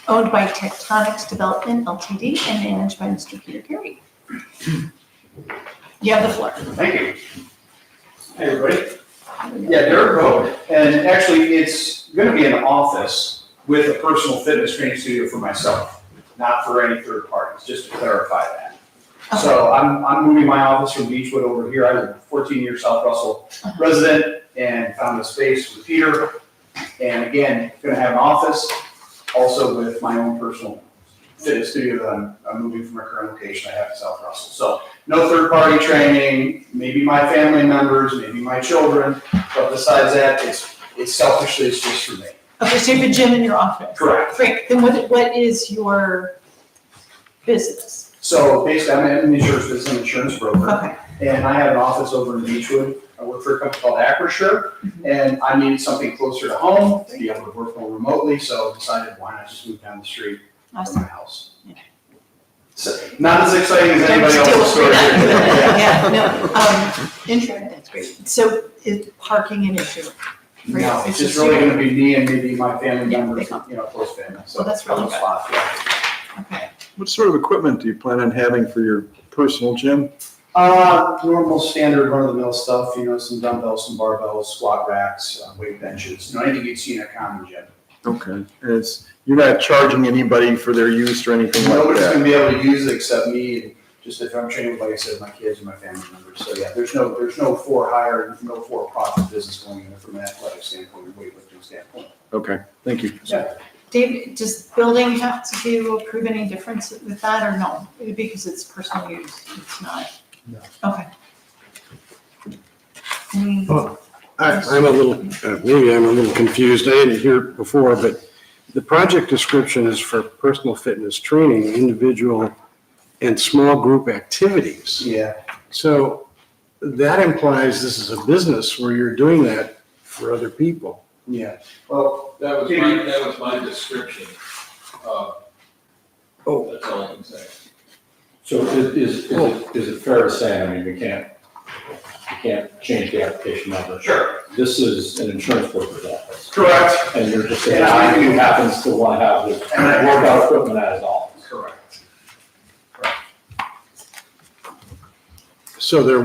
owned by Tectonics Development Ltd. And managed by Mr. Peter Carey. You have the floor. Thank you. Hey, everybody. Yeah, Derek Road, and actually, it's gonna be an office with a personal fitness training studio for myself, not for any third parties, just to clarify that. So I'm moving my office from Beechwood over here. I was a 14-year South Russell resident and found a space with Peter. And again, gonna have an office, also with my own personal fitness studio that I'm moving from my current location I have in South Russell. So no third-party training, maybe my family members, maybe my children, but besides that, it's selfishly, it's just for me. Okay, so you have a gym in your office? Correct. Great, then what is your business? So basically, I'm an insurance business, I'm an insurance broker, Okay, and I have an office over in Beechwood. I work for a company called Acrisure, and I needed something closer to home to be able to work more remotely, so decided why not just move down the street from my awesome. house. So, not as exciting as anybody Don't else's steal story. it. Yeah, no, insurance, that's great. So is parking an issue? for you? No, it's just really gonna be me and maybe my family Yeah, members, they come. close family, so. Well, that's really good. spot, yeah. Okay, What sort of equipment do you plan on having for your personal gym? Normal standard run-of-the-mill stuff, some dumbbells, some barbells, squat racks, weight benches, anything you'd see in a common gym. Okay, and you're not charging anybody for their use or anything like Nobody's that? gonna be able to use it except me, and just if I'm training, like I said, my kids and my family members. So yeah, there's no for-hire, no for-profit business going in from an athletic standpoint or weightlifting standpoint. Okay, thank you. Yeah. Dave, does building have to approve any difference with that or no? Because it's personal use, it's not? No. Okay. Any- I'm a little, maybe I'm a little confused. I didn't hear it before, but the project description is for personal fitness training, individual and small group activities. Yeah. So that implies this is a business where you're doing that for other people. Yeah. Well, That was my description. Oh. That's all I can say. So is it fair to say, I mean, we can't change the application number? Sure. This is an insurance broker's office. Correct. And you're just saying, who happens to want to have this workout equipment at his office? Correct. So there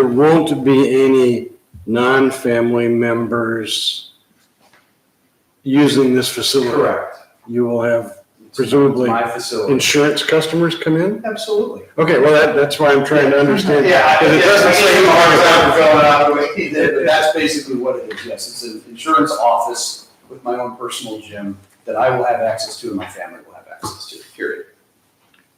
won't be any non-family members using this facility? Correct. You will have presumably My facility. insurance customers come in? Absolutely. Okay, well, that's why I'm trying to understand. Yeah, Because it doesn't say a hard time for filling out the way he did, but that's basically what it is, yes. It's an insurance office with my own personal gym that I will have access to and my family will have access to, period.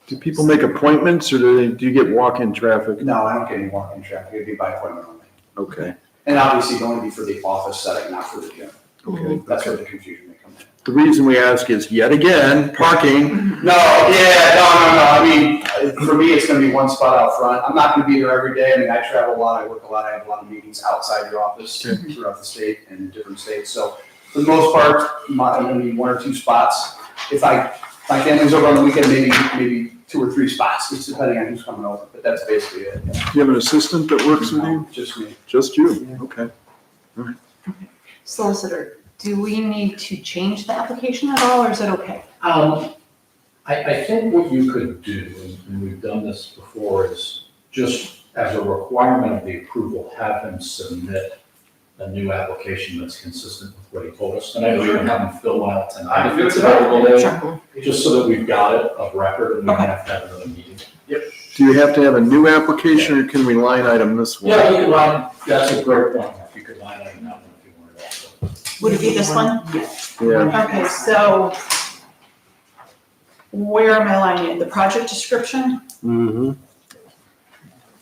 Do people make appointments or do you get walk-in traffic? No, I don't get any walk-in traffic, it'd be by appointment only. Okay, And obviously, it'd only be for the office setting, not for the gym. okay. That's where the confusion may come in. The reason we ask is yet again, parking. No, I mean, for me, it's gonna be one spot out front. I'm not gonna be there every day. I mean, I travel a lot, I work a lot, I have a lot of meetings outside your office throughout the state and in different states. So for the most part, I'm gonna need one or two spots. If my family's over on the weekend, maybe 2 or 3 spots, just depending on who's coming over, but that's basically it. Do you have an assistant that works with you? Just me. Just you? Okay. Solicitor, do we need to change the application at all, or is it okay? I think what you could do, and we've done this before, is just as a requirement of the approval, have him submit a new application that's consistent with what he told us. And I know you're gonna have him fill one out tonight. If it's available there, just so that we've got it of record and we don't have to have another meeting. Do you have to have a new application or can we line item this one? Yeah, you could line, that's a great point. If you could line item that one if you wanted also. Would it be this one? Yeah. Okay, so where am I lining it? The project description? Mm-hmm.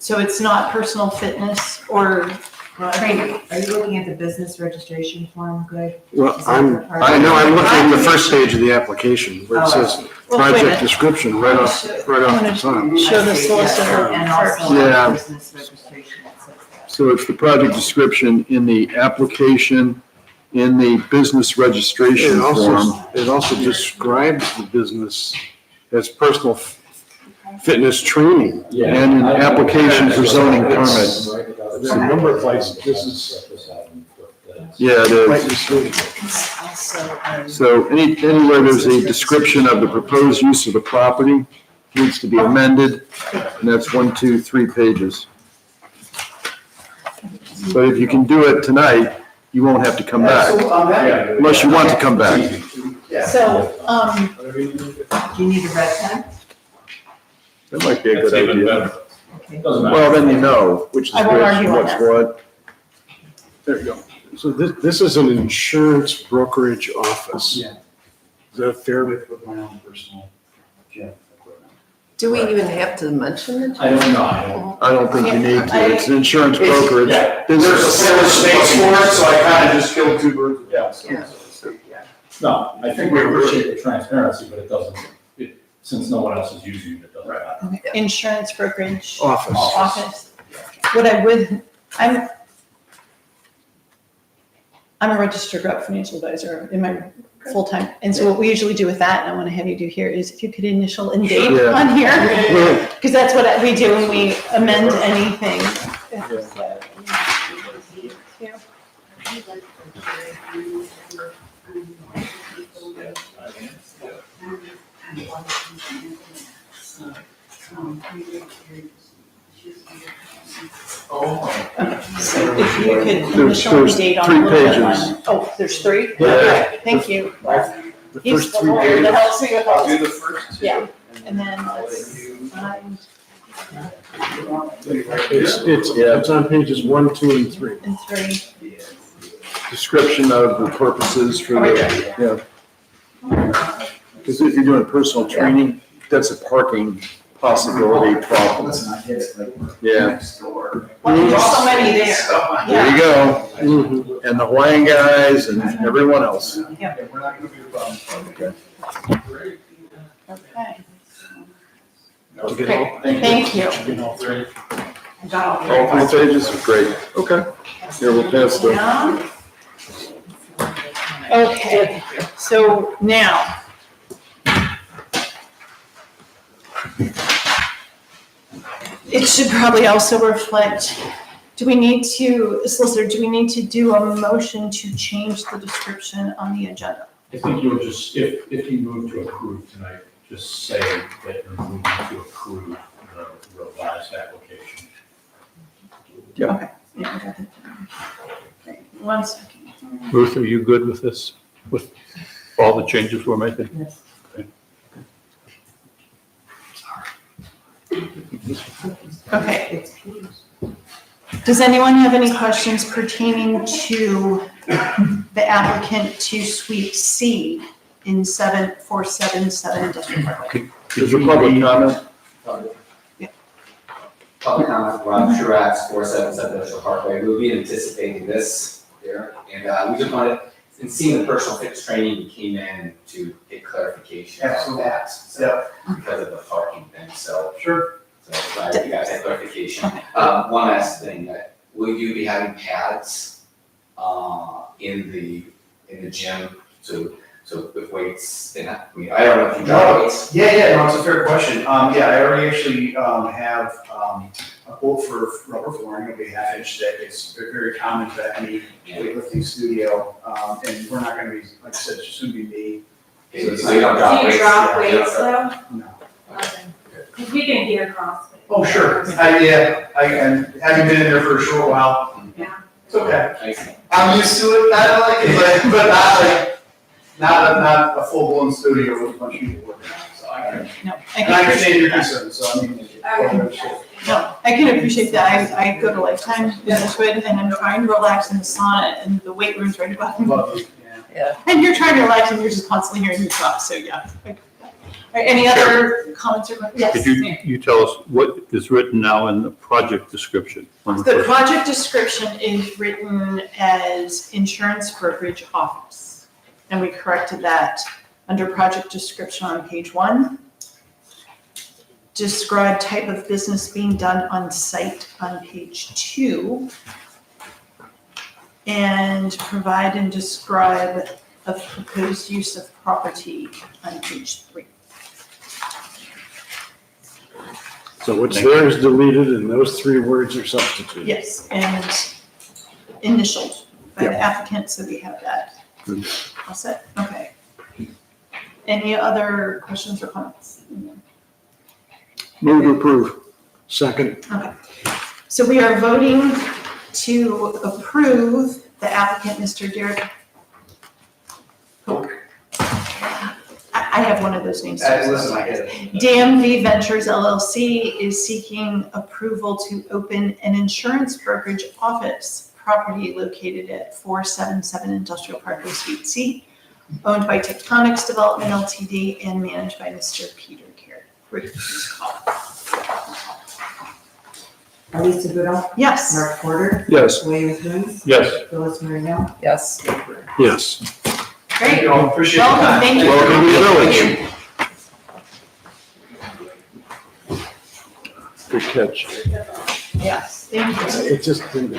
So it's not personal fitness or training. Are you looking at the business registration form, Greg? Well, Is that the part- I know, I'm looking at the first page of the application where it says Well, wait a project minute. description right off the top. Show the solicitor And first. also Yeah. business registration, it says that. So it's the project description in the application, in the business registration form. It also describes the business as personal fitness training. And an application for zoning permit. There's a number of places, this is. Yeah, it Quite is. misleading. So anywhere there's a description of the proposed use of the property needs to be amended, and that's 1, 2, 3 pages. But if you can do it tonight, you won't have to come back, unless you want to come back. So, Do you need a red pen? That might be a That's good even idea. better. Okay. Doesn't matter. Well, then you know which is I won't which, argue on what's that. what. There you go. So this is an insurance brokerage office. Yeah. Is that fair? With my own personal gym equipment. Do we even have to mention it? I don't know, I don't think you need to. It's an insurance brokerage. Yeah, there's a civil space for it, so I kind of just killed two birds with one stone. Yeah. No, I think we appreciate the transparency, but it doesn't, since no one else is using it, it doesn't matter. insurance brokerage Office. office. What I'm a registered rep financial advisor in my full-time. And so what we usually do with that, and I want to have you do here, is if you could initial and date Yeah. on here, because that's what we do when we amend anything. Yeah. So if you could initial and There's date on a 3 little bit pages. one. Oh, there's 3? Yeah. Okay, thank you. The He's first the 3 lawyer pages. that helps me with all I'll do this. the first two. Yeah, and then let's find It's on pages 1, 2, and 3. and 3. Description of the purposes for the, yeah. Because if you're doing personal training, that's a parking possibility problem. Yeah, Well, there's so many there. there you go. And the Hawaiian guys and everyone else. Okay. Great, thank you. I got all All 3 pages, great. Okay. Here, we'll pass the. Down. Okay, so now. It should probably also reflect, do we need to, Solicitor, do we need to do a motion to change the description on the agenda? I think you'll just, if you move to approve tonight, just say that you're moving to approve the revised application. Yeah, I got that. Okay, 1 second. Ruth, are you good with this, with all the changes we're making? Yes. Okay. Does anyone have any questions pertaining to the applicant to suite C in 7477 District Parkway? There's a public comment. Public comment, Rob Truax, 477 Industrial Parkway. We'll be anticipating this here. And we just wanted, in seeing the personal fitness training, we came in to get clarification on that. So, because of the parking thing, so. Sure. So glad you guys had clarification. One last thing, will you be having pads in the gym so with weights? And I mean, I don't know if you got weights. Yeah, no, it's a fair question. Yeah, I already actually have a quote for rubber flooring, it'll be 1/2 inch thick. It's very common to any weightlifting studio. And we're not gonna be, like I said, it's just gonna be me. So you don't drop Do weights? you drop Yeah, weights yeah. though? No. Okay. Cause we can get across. Oh, sure. And having been in there for a short while. Yeah. It's okay. Thanks. I'm used to it, I like it, but not like, not a full-blown studio with a bunch of people working out, so I can. No, And I understand your concern, so I mean. No, I can appreciate that. I go to Lifetime in Westwood and I'm trying to relax in the sauna and the weight room's right above me. Love you, yeah. Yeah. And you're trying to relax and you're just constantly hearing me talk, so yeah. right, any other comments or questions? Yes. Could you tell us what is written now in the project description? on the The first- project description is written as insurance brokerage office. And we corrected that under project description on page 1. Describe type of business being done on site on page 2. And provide and describe a proposed use of property on page 3. So what's there is deleted and those 3 words are substituted. Yes, and initialed by the applicant, so we have that. Good. All set? Okay. Any other questions or comments? Move to approve. Second. Okay. So we are voting to approve the applicant, Mr. Derek. I have one of those names. Listen, I get it. DMV Ventures LLC is seeking approval to open an insurance brokerage office property located at 477 Industrial Parkway Suite C, owned by Tectonics Development Ltd. And managed by Mr. Peter Carey. Please call. Lisa Goodall, Yes. Mark Porter, Yes. William Coons, Yes. Phyllis Marino. Yes. Yes. Great. Appreciate your Welcome, time. thank you. Welcome to the village. Good catch. Yes, thank you. It just didn't.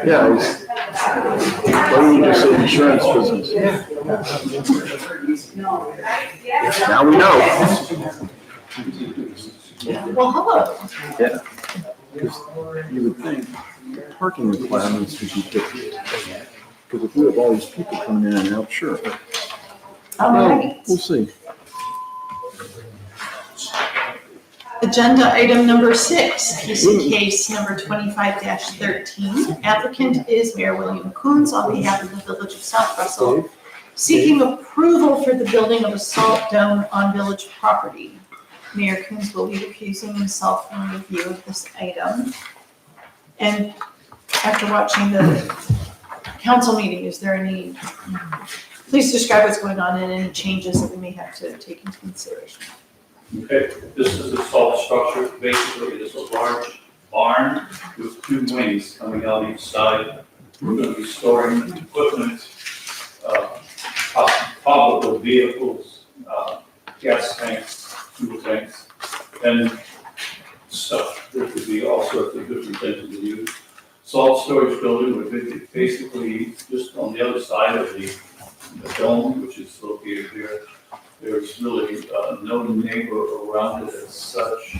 Yeah, I was, why don't you just say insurance business? Now we know. Well, hello. Yeah. Because you would think parking requirements would be different. Because if we have all these people coming in and out, sure. All right. We'll see. Agenda item number 6, PC case number 25-13. Applicant is Mayor William Coons on behalf of the Village of South Russell, seeking approval for the building of a salt dome on village property. Mayor Coons will be recusing himself from review of this item. And after watching the council meeting, is there any, please describe what's going on and any changes that we may have to take into consideration. Okay, this is a salt structure. Basically, it is a large barn with 2 wings coming out each side. We're going to be storing equipment, probably vehicles, gas tanks, fuel tanks, and stuff. There could be all sorts of different things to use. Salt storage building would be basically just on the other side of the dome, which is located here. There's really no neighbor around it as such.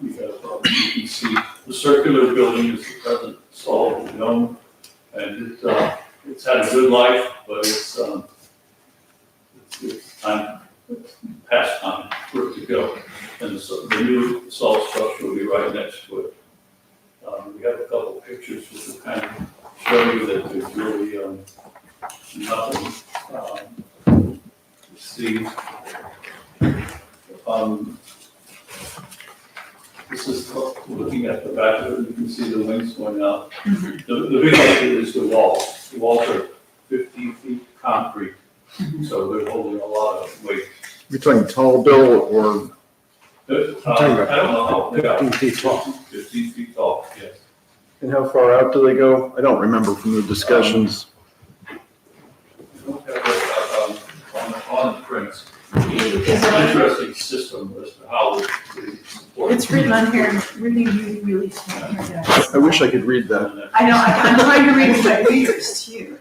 We have, you can see the circular building is the present salt dome, and it's had a good life, but it's time, past time for it to go. And so the new salt structure will be right next to it. We have a couple of pictures which will kind of show you that there's really nothing to see. This is looking at the back of it, you can see the wings going out. The big idea is the walls. The walls are 15 feet concrete, so they're holding a lot of weight. You're talking tall bill or? I don't know how, they got 15 feet tall. 15 feet tall, yes. And how far out do they go? I don't remember from the discussions. On the prints. It's an interesting system as to how it supports. It's written on here really, really, really small. I wish I could read that. I know, I'm trying to read with my fingers too.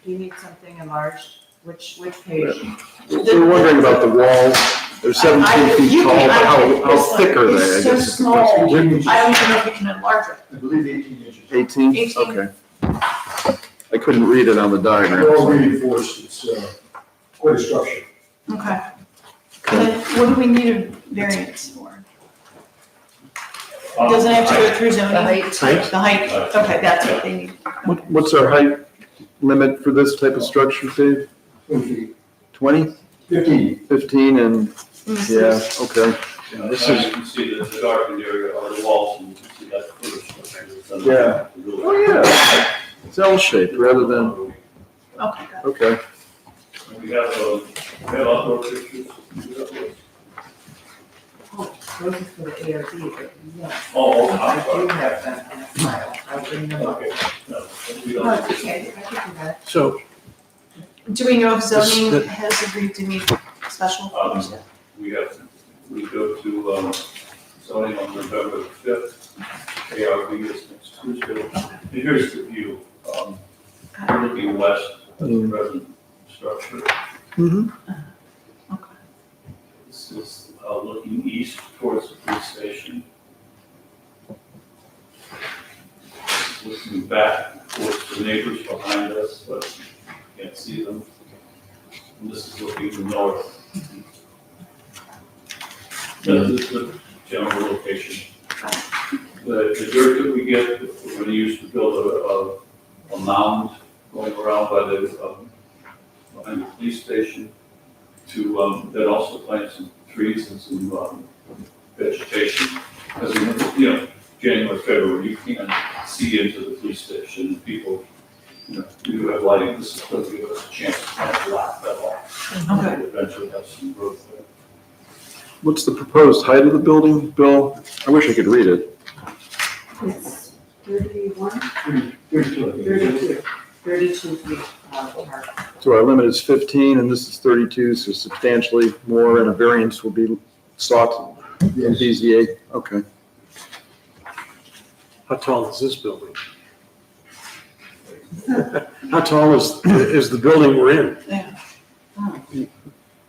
Do you need something enlarged? Which page? We're wondering about the walls. They're 17 feet tall, but how thick are they? I It's so guess is the small, question. I don't even know if you can enlarge it. I believe 18 inches. 18? 18. Okay. I couldn't read it on the diagram. They're all reinforced, it's quite a structure. Okay. Then what do we need a variance for? It doesn't have to go through zoning? The height. The height, okay, that's what they need. What's our height limit for this type of structure, Dave? 20 feet. 20? 15. 15 and, This yeah, is- okay. This is. You can see the darkened area are the walls, and you can see that first. Yeah. Oh, yeah. It's L-shaped rather than, Okay, got it. okay. We have have outdoor pictures. Those are for the ARB, but yes. Oh, I I'm do sorry. have them in a file, I'll bring them up. Okay. No, we Oh, don't. it's okay, I can do that. So, Do we know if zoning This- has agreed to meet special? We go to, zoning on November fifth. ARB is next Tuesday. And here's the view, we're looking west at the present structure. mhm. This is, looking east towards the police station. Looking back towards the neighbors behind us, but you can't see them. And this is looking north. That is the general location. The dirt that we get, we're going to use to build a mound going around by the, behind the police station to, then also plant some trees and some, vegetation. As we, January, February, you can't see into the police station, and people, we do have lighting, this is going to give us a chance to plant a lot, that all. Okay. And eventually have some growth there. What's the proposed height of the building, Bill? I wish I could read it. It's 31, 32. 32 feet apart. So our limit is 15 and this is 32, so substantially more and a variance will be sought in BZA. Okay. How tall is this building? How tall is the building we're in? Yeah.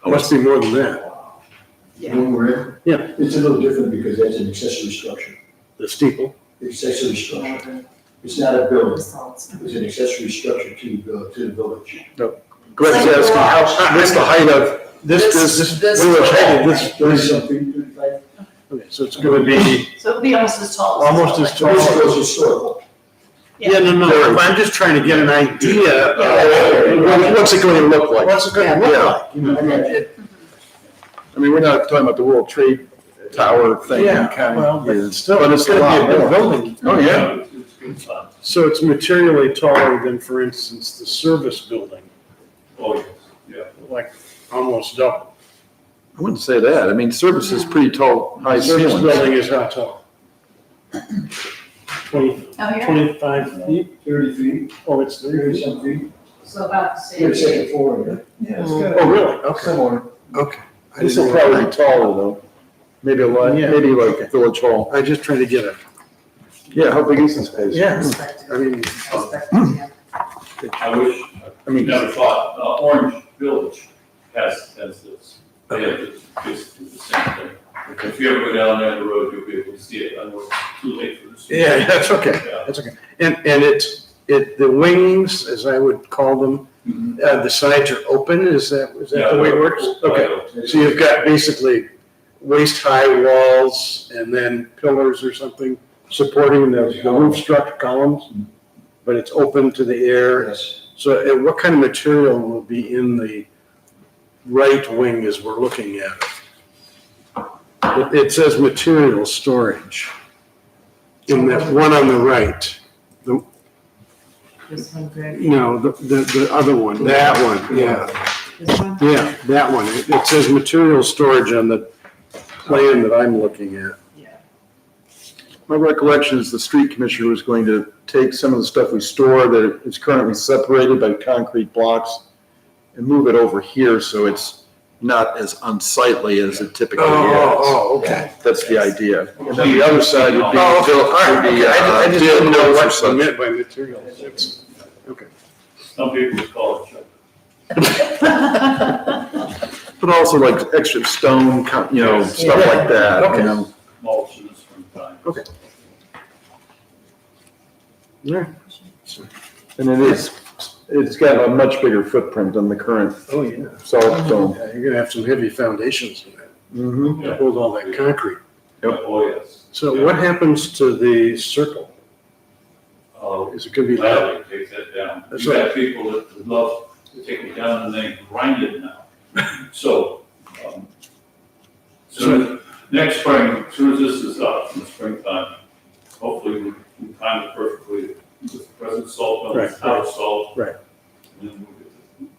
Must be more than that. When we're in? Yeah. It's a little different because that's an accessory structure. The steeple? The accessory structure. It's not a building. It's an accessory structure to the village. Greg's asking, what's the height of this village height of this? 30 something, 35. Okay, so it's gonna be So it'll be almost as tall as. almost as tall. This goes historical. Yeah, no, I'm just trying to get an idea of What's it going to look like? what's it gonna look like. You know, I mean, we're not talking about the World Trade Tower thing. Yeah, well, but Is, still, but it's it's a gonna lot be a big more. building. Oh, yeah. It's good fun. So it's materially taller than, for instance, the service building, Oh, yes, yeah. like almost double. I wouldn't say that. I mean, service is pretty tall, high Service ceilings. building is how tall? 20, Oh, here? 25 feet? 30 feet, Oh, it's 30 30. something. So about the same. Good second floor. Yeah, it's got. Oh, really? Okay. Similar. Okay. I This didn't will know probably that. be taller though. Maybe a lot, Yeah. maybe like Village Hall. I just trying to get it. Yeah, how big is this space? Yeah, I mean, I wish, I mean, never thought, Orange Village has this. They have this, basically the same thing. If you ever go down there the road, you'll be able to see it. I know it's too late for this. yeah, that's okay. Yeah. That's okay. And the wings, as I would call them, the sides are open, is that the way it works? Okay. So you've got basically waist-high walls and then pillars or something supporting the roof structure columns, but it's open to the air. Yes. So what kind of material will be in the right wing as we're looking at it? It says material storage in that one on the right. This one, Greg, No, the other one, that one, yeah. this one? Yeah, that one. It says material storage on the plan that I'm looking at. Yeah. my recollection is the street commissioner was going to take some of the stuff we store that is currently separated by concrete blocks and move it over here so it's not as unsightly as it typically is. Okay. That's the idea. And then the other side would be. Oh, okay, all right, would be, I just didn't know for what you such. meant by material. Okay. Some people call it But also like extra stone, stuff like that, Okay. mulch in the springtime. Okay. Yeah. And it's got a much bigger footprint than the current Oh, yeah. salt dome. Yeah, you're gonna have some heavy foundations in that, Mm-hmm. to hold all that concrete. Oh, yes. So what happens to the circle? Oh, Is it gonna be that? gladly take that down. That's You right. have people that would love to take it down and they grind it now. So, next spring, as soon as this is up in the springtime, hopefully we can time it perfectly with the present salt, Right, out of salt. right. And then we'll get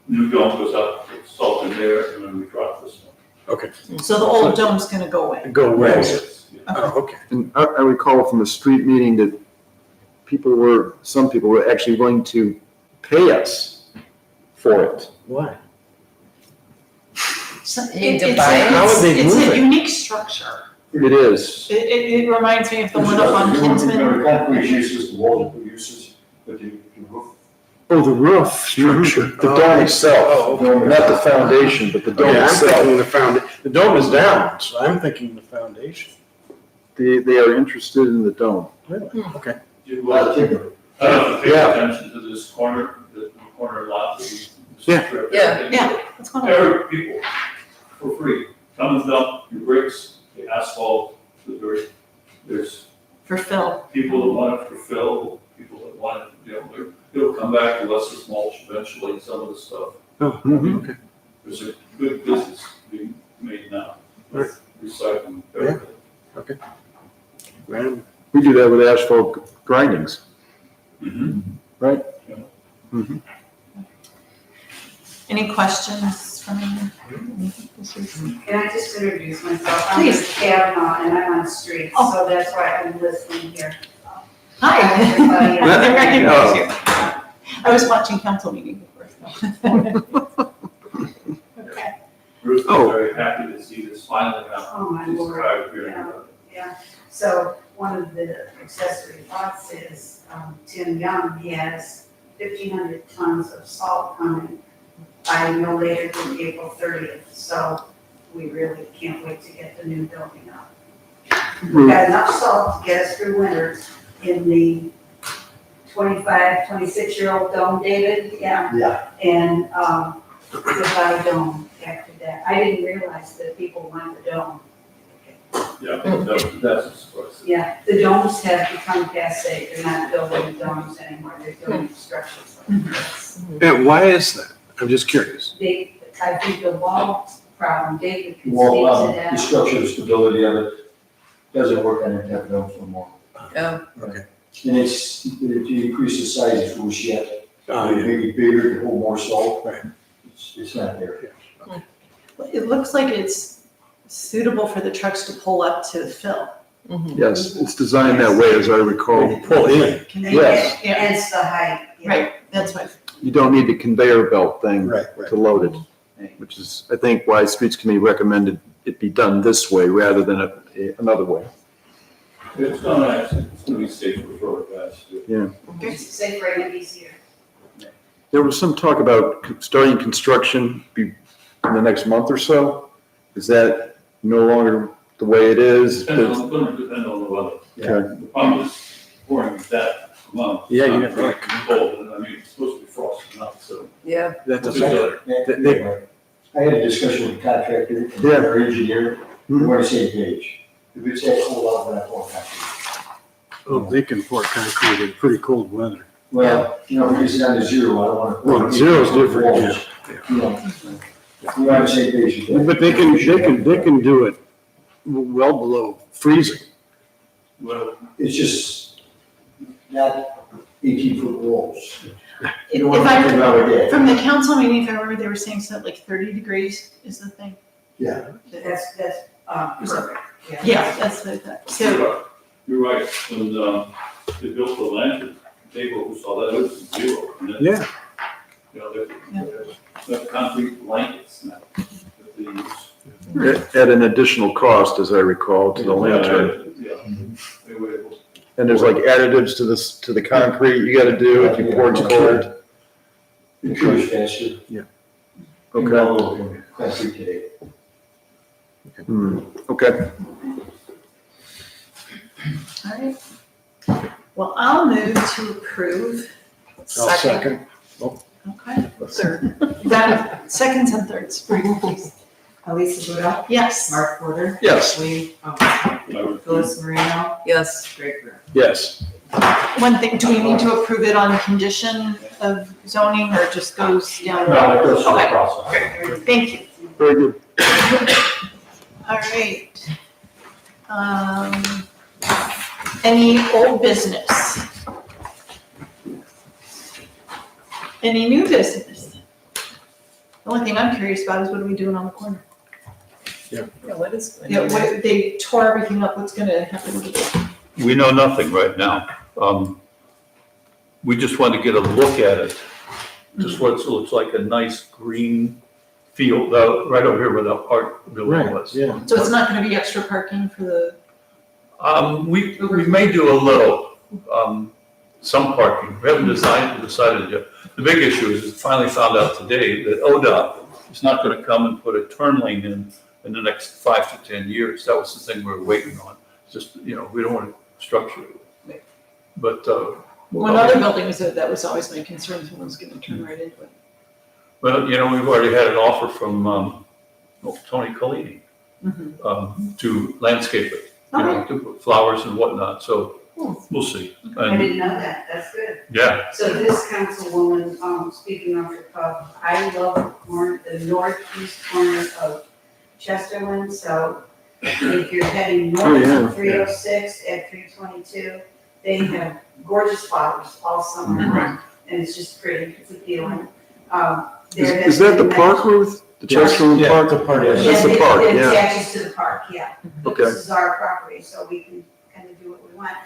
the new dome goes up, salt in there, and then we drop this one. Okay, So the old dome's gonna go away. go away. Yes. Oh, okay. And I recall from the street meeting that some people were actually going to pay us for it. Why? So You it's, need to buy it? How would they it's move a it? unique structure. It is. It reminds me of the one up on Kinsman. Concrete uses, the walls uses, but the roof. Oh, the roof structure, the dome itself, not the foundation, but the dome Yeah, I'm itself. thinking the dome is down, so I'm thinking the foundation. They are interested in the dome. Really? Okay. You will, I don't know if you pay Yeah. attention to this corner, the corner lot that we. Yeah. Yeah, what's going on? Every people, for free, come and dump your bricks, the asphalt, the dirt. There's For Phil. people that want it for fill, people that want it, it'll come back to us as mulch eventually, some of the stuff. Oh, Mhm. okay. There's a good business being made now with recycling everything. Grand. We do that with asphalt grindings. Mhm. Right? Yeah. Mhm. Any questions from you? Can I just introduce myself? I'm Please. Ms. Kavanaugh, and I'm on the street, so that's why I'm listening here. Hi. Everybody. I recognize you. I was watching council meeting before. Okay. Ruth is Oh. very happy to see this finally happen. Oh, my She's Lord. tired of hearing Yeah. about it. Yeah, so one of the accessory lots is, Tim Young, he has 1,500 tons of salt coming by no later than April 30th, so we really can't wait to get the new building up. We've got enough salt to get us through winter in the 25, 26-year-old dome, David, yeah. Yeah. And, goodbye dome after that. I didn't realize that people want the dome. Yeah, that's a surprise. Yeah, the domes have become passé, they're not building domes anymore, they're building structures like this. And why is that? I'm just curious. I think the wall problem, David can Well, speak to the that. structural stability of it doesn't work on it, that no more. Oh, And it's, to increase the size of the shed, Oh, yeah. make it bigger, to hold more salt. Right. It's not there. It looks like it's suitable for the trucks to pull up to fill. Yes, it's designed that way, as I recall. Pull in. Can they- Yes. Yeah, Hence the height, yeah. right, that's what, You don't need the conveyor belt thing Right, right. to load it, which is, I think, why Streets Committee recommended it be done this way rather than another way. It's gonna be safer for guys too. It's safer and easier. There was some talk about starting construction in the next month or so. Is that no longer the way it is? It's gonna depend on the weather. Okay. The problem is pouring that month. Yeah, you It's got not cold, and I mean, it's supposed to be frosty enough, so. yeah. That's It's better. I had a discussion with the contractor, and Yeah. our engineer, Mhm. we're on the same page. If it's that cold out, then I won't have to. Oh, they can pour concrete in pretty cold weather. Well, if it's down to zero, I don't want to. Well, zero's different, yeah. You know, we're on the same page. with that. But they can do it well below freezing. Well, It's just not 18-foot walls. if You don't want to I, think about it yet. from the council meeting, if I remember, they were saying something like 30 degrees is the thing. Yeah. That's, perfect, yeah. Yeah, that's what I thought. So, you're right, when, they built the lantern, table, who saw that, it was 0. And then, Yeah. You know, they're concrete blankets now that they use. At an additional cost, as I recall, to the lantern. Yeah, they were able to. And there's like additives to the concrete you gotta do if you pour it cold. It cures faster. Okay. Okay. Concrete today. Okay. all right. Well, I'll move to approve. I'll second. Okay, third. That, seconds and thirds, please. Elisa Buda, Yes. Mark Porter. Yes. Lee, Phyllis Marino, Yes. Greg Brown. Yes. One thing, do we need to approve it on condition of zoning or just goes down? No, it goes through the Okay. process. Thank you. Very good. All right. Any old business? Any new business? The only thing I'm curious about is what are we doing on the corner? Yeah, what is going Yeah, on? they tore everything up, what's gonna happen with it? We know nothing right now. We just want to get a look at it. Just what it looks like, a nice green field, right over here where the art building was. Yeah. So it's not gonna be extra parking for the, We may do a little, some parking. We haven't decided yet. The big issue is finally found out today that ODOT is not gonna come and put a turn lane in the next 5 to 10 years. That was the thing we were waiting on. Just, we don't want to structure it. But, one other building was that was always my concern, someone's gonna turn right into it. well, we've already had an offer from, Tony Collini, to landscape it, to put flowers and whatnot, so we'll see. I didn't know that, that's good. Yeah, So this councilwoman, speaking of her pub, I love the northeast corner of Chesterland, so if you're heading north on 306 at 322, they have gorgeous flowers all summer long, and it's just pretty, it's appealing. Is that the park, Ruth? The Chesterland Park? The park, That's the park, It yeah. attaches to the park, yeah. But Okay. this is our property, so we can kind of do what we want.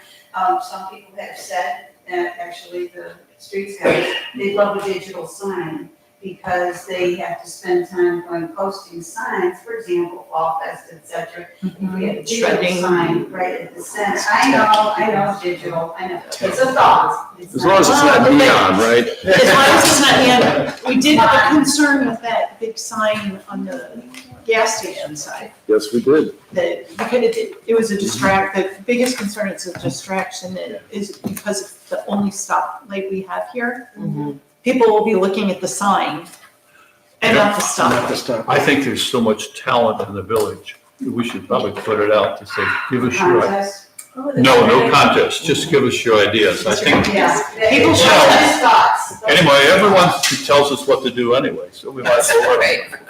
Some people have said that actually the streets have, they love a digital sign because they have to spend time on posting signs, for example, Fall Fest, et cetera. If we had a digital Shredding. sign right at the center, I know, digital, I know, it's a thought. It's As long as it's not neon, right? As long as it's not neon, we did have a concern with that big sign on the gas station side. Yes, we did. That, because it was a the biggest concern, it's a distraction, is because it's the only stoplight we have here. People will be looking at the sign and not the stoplight. I think there's so much talent in the village. We should probably put it out to say, give us your, Contest. no contest, just give us your ideas. I think, Yeah. People It's show just thoughts. anyway, everyone tells us what to do anyway, so we might as well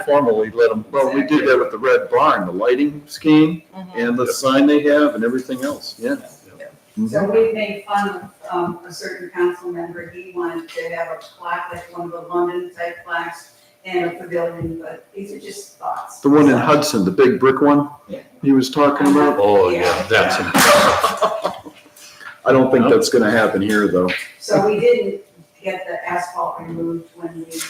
formally let them. Well, we did that with the Red Barn, the lighting scheme and the sign they have and everything else, yeah. So we made fun of a certain council member, he wanted to have a plaque, like one of the London type plaques, and a pavilion, but these are just thoughts. The one in Hudson, the big brick one he was talking about? Oh, yeah, that's impressive. I don't think that's gonna happen here, though. So we didn't get the asphalt removed when we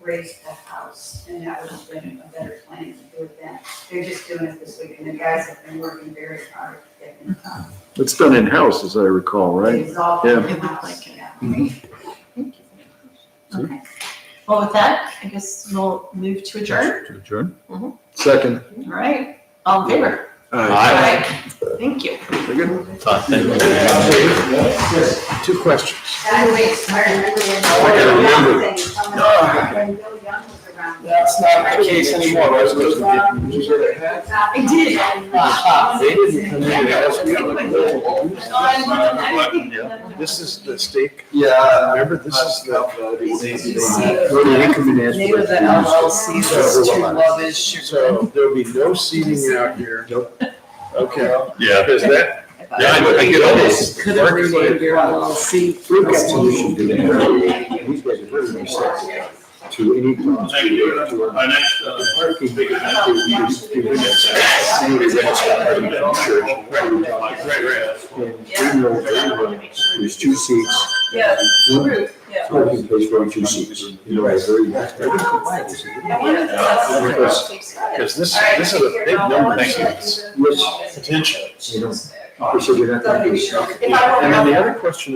raised the house, and that would have been a better plan to do it then. They're just doing it this week, and the guys have been working very hard getting it done. It's done in-house, as I recall, right? It's all Yeah. in-house, yeah. Okay. Well, with that, I guess we'll move to adjourn. To adjourn? Second. All right, all in favor? Aye. Thank you. Todd, thank you. Two questions. I remember when gotta Bill Young remember. thing, when Bill Young was around. That's not the case anymore, right? I did. They didn't come in and ask me. Oh, This is the stake. Yeah. Remember, this is the. They were the LLC, those true love is sugar. So there'll be no seating out here. Nope. Okay. Yeah. Because that. Yeah, I get all this. Could have renamed your LLC. Solution to that. These guys are very receptive to any. Thank you. Our next, Parking. big event. There's two seats. Yeah. One Yeah. parking place for two seats. You know, it's very. Because this is a big number. Yes, Potential. you know, so we're not gonna do. If I were- And then the other question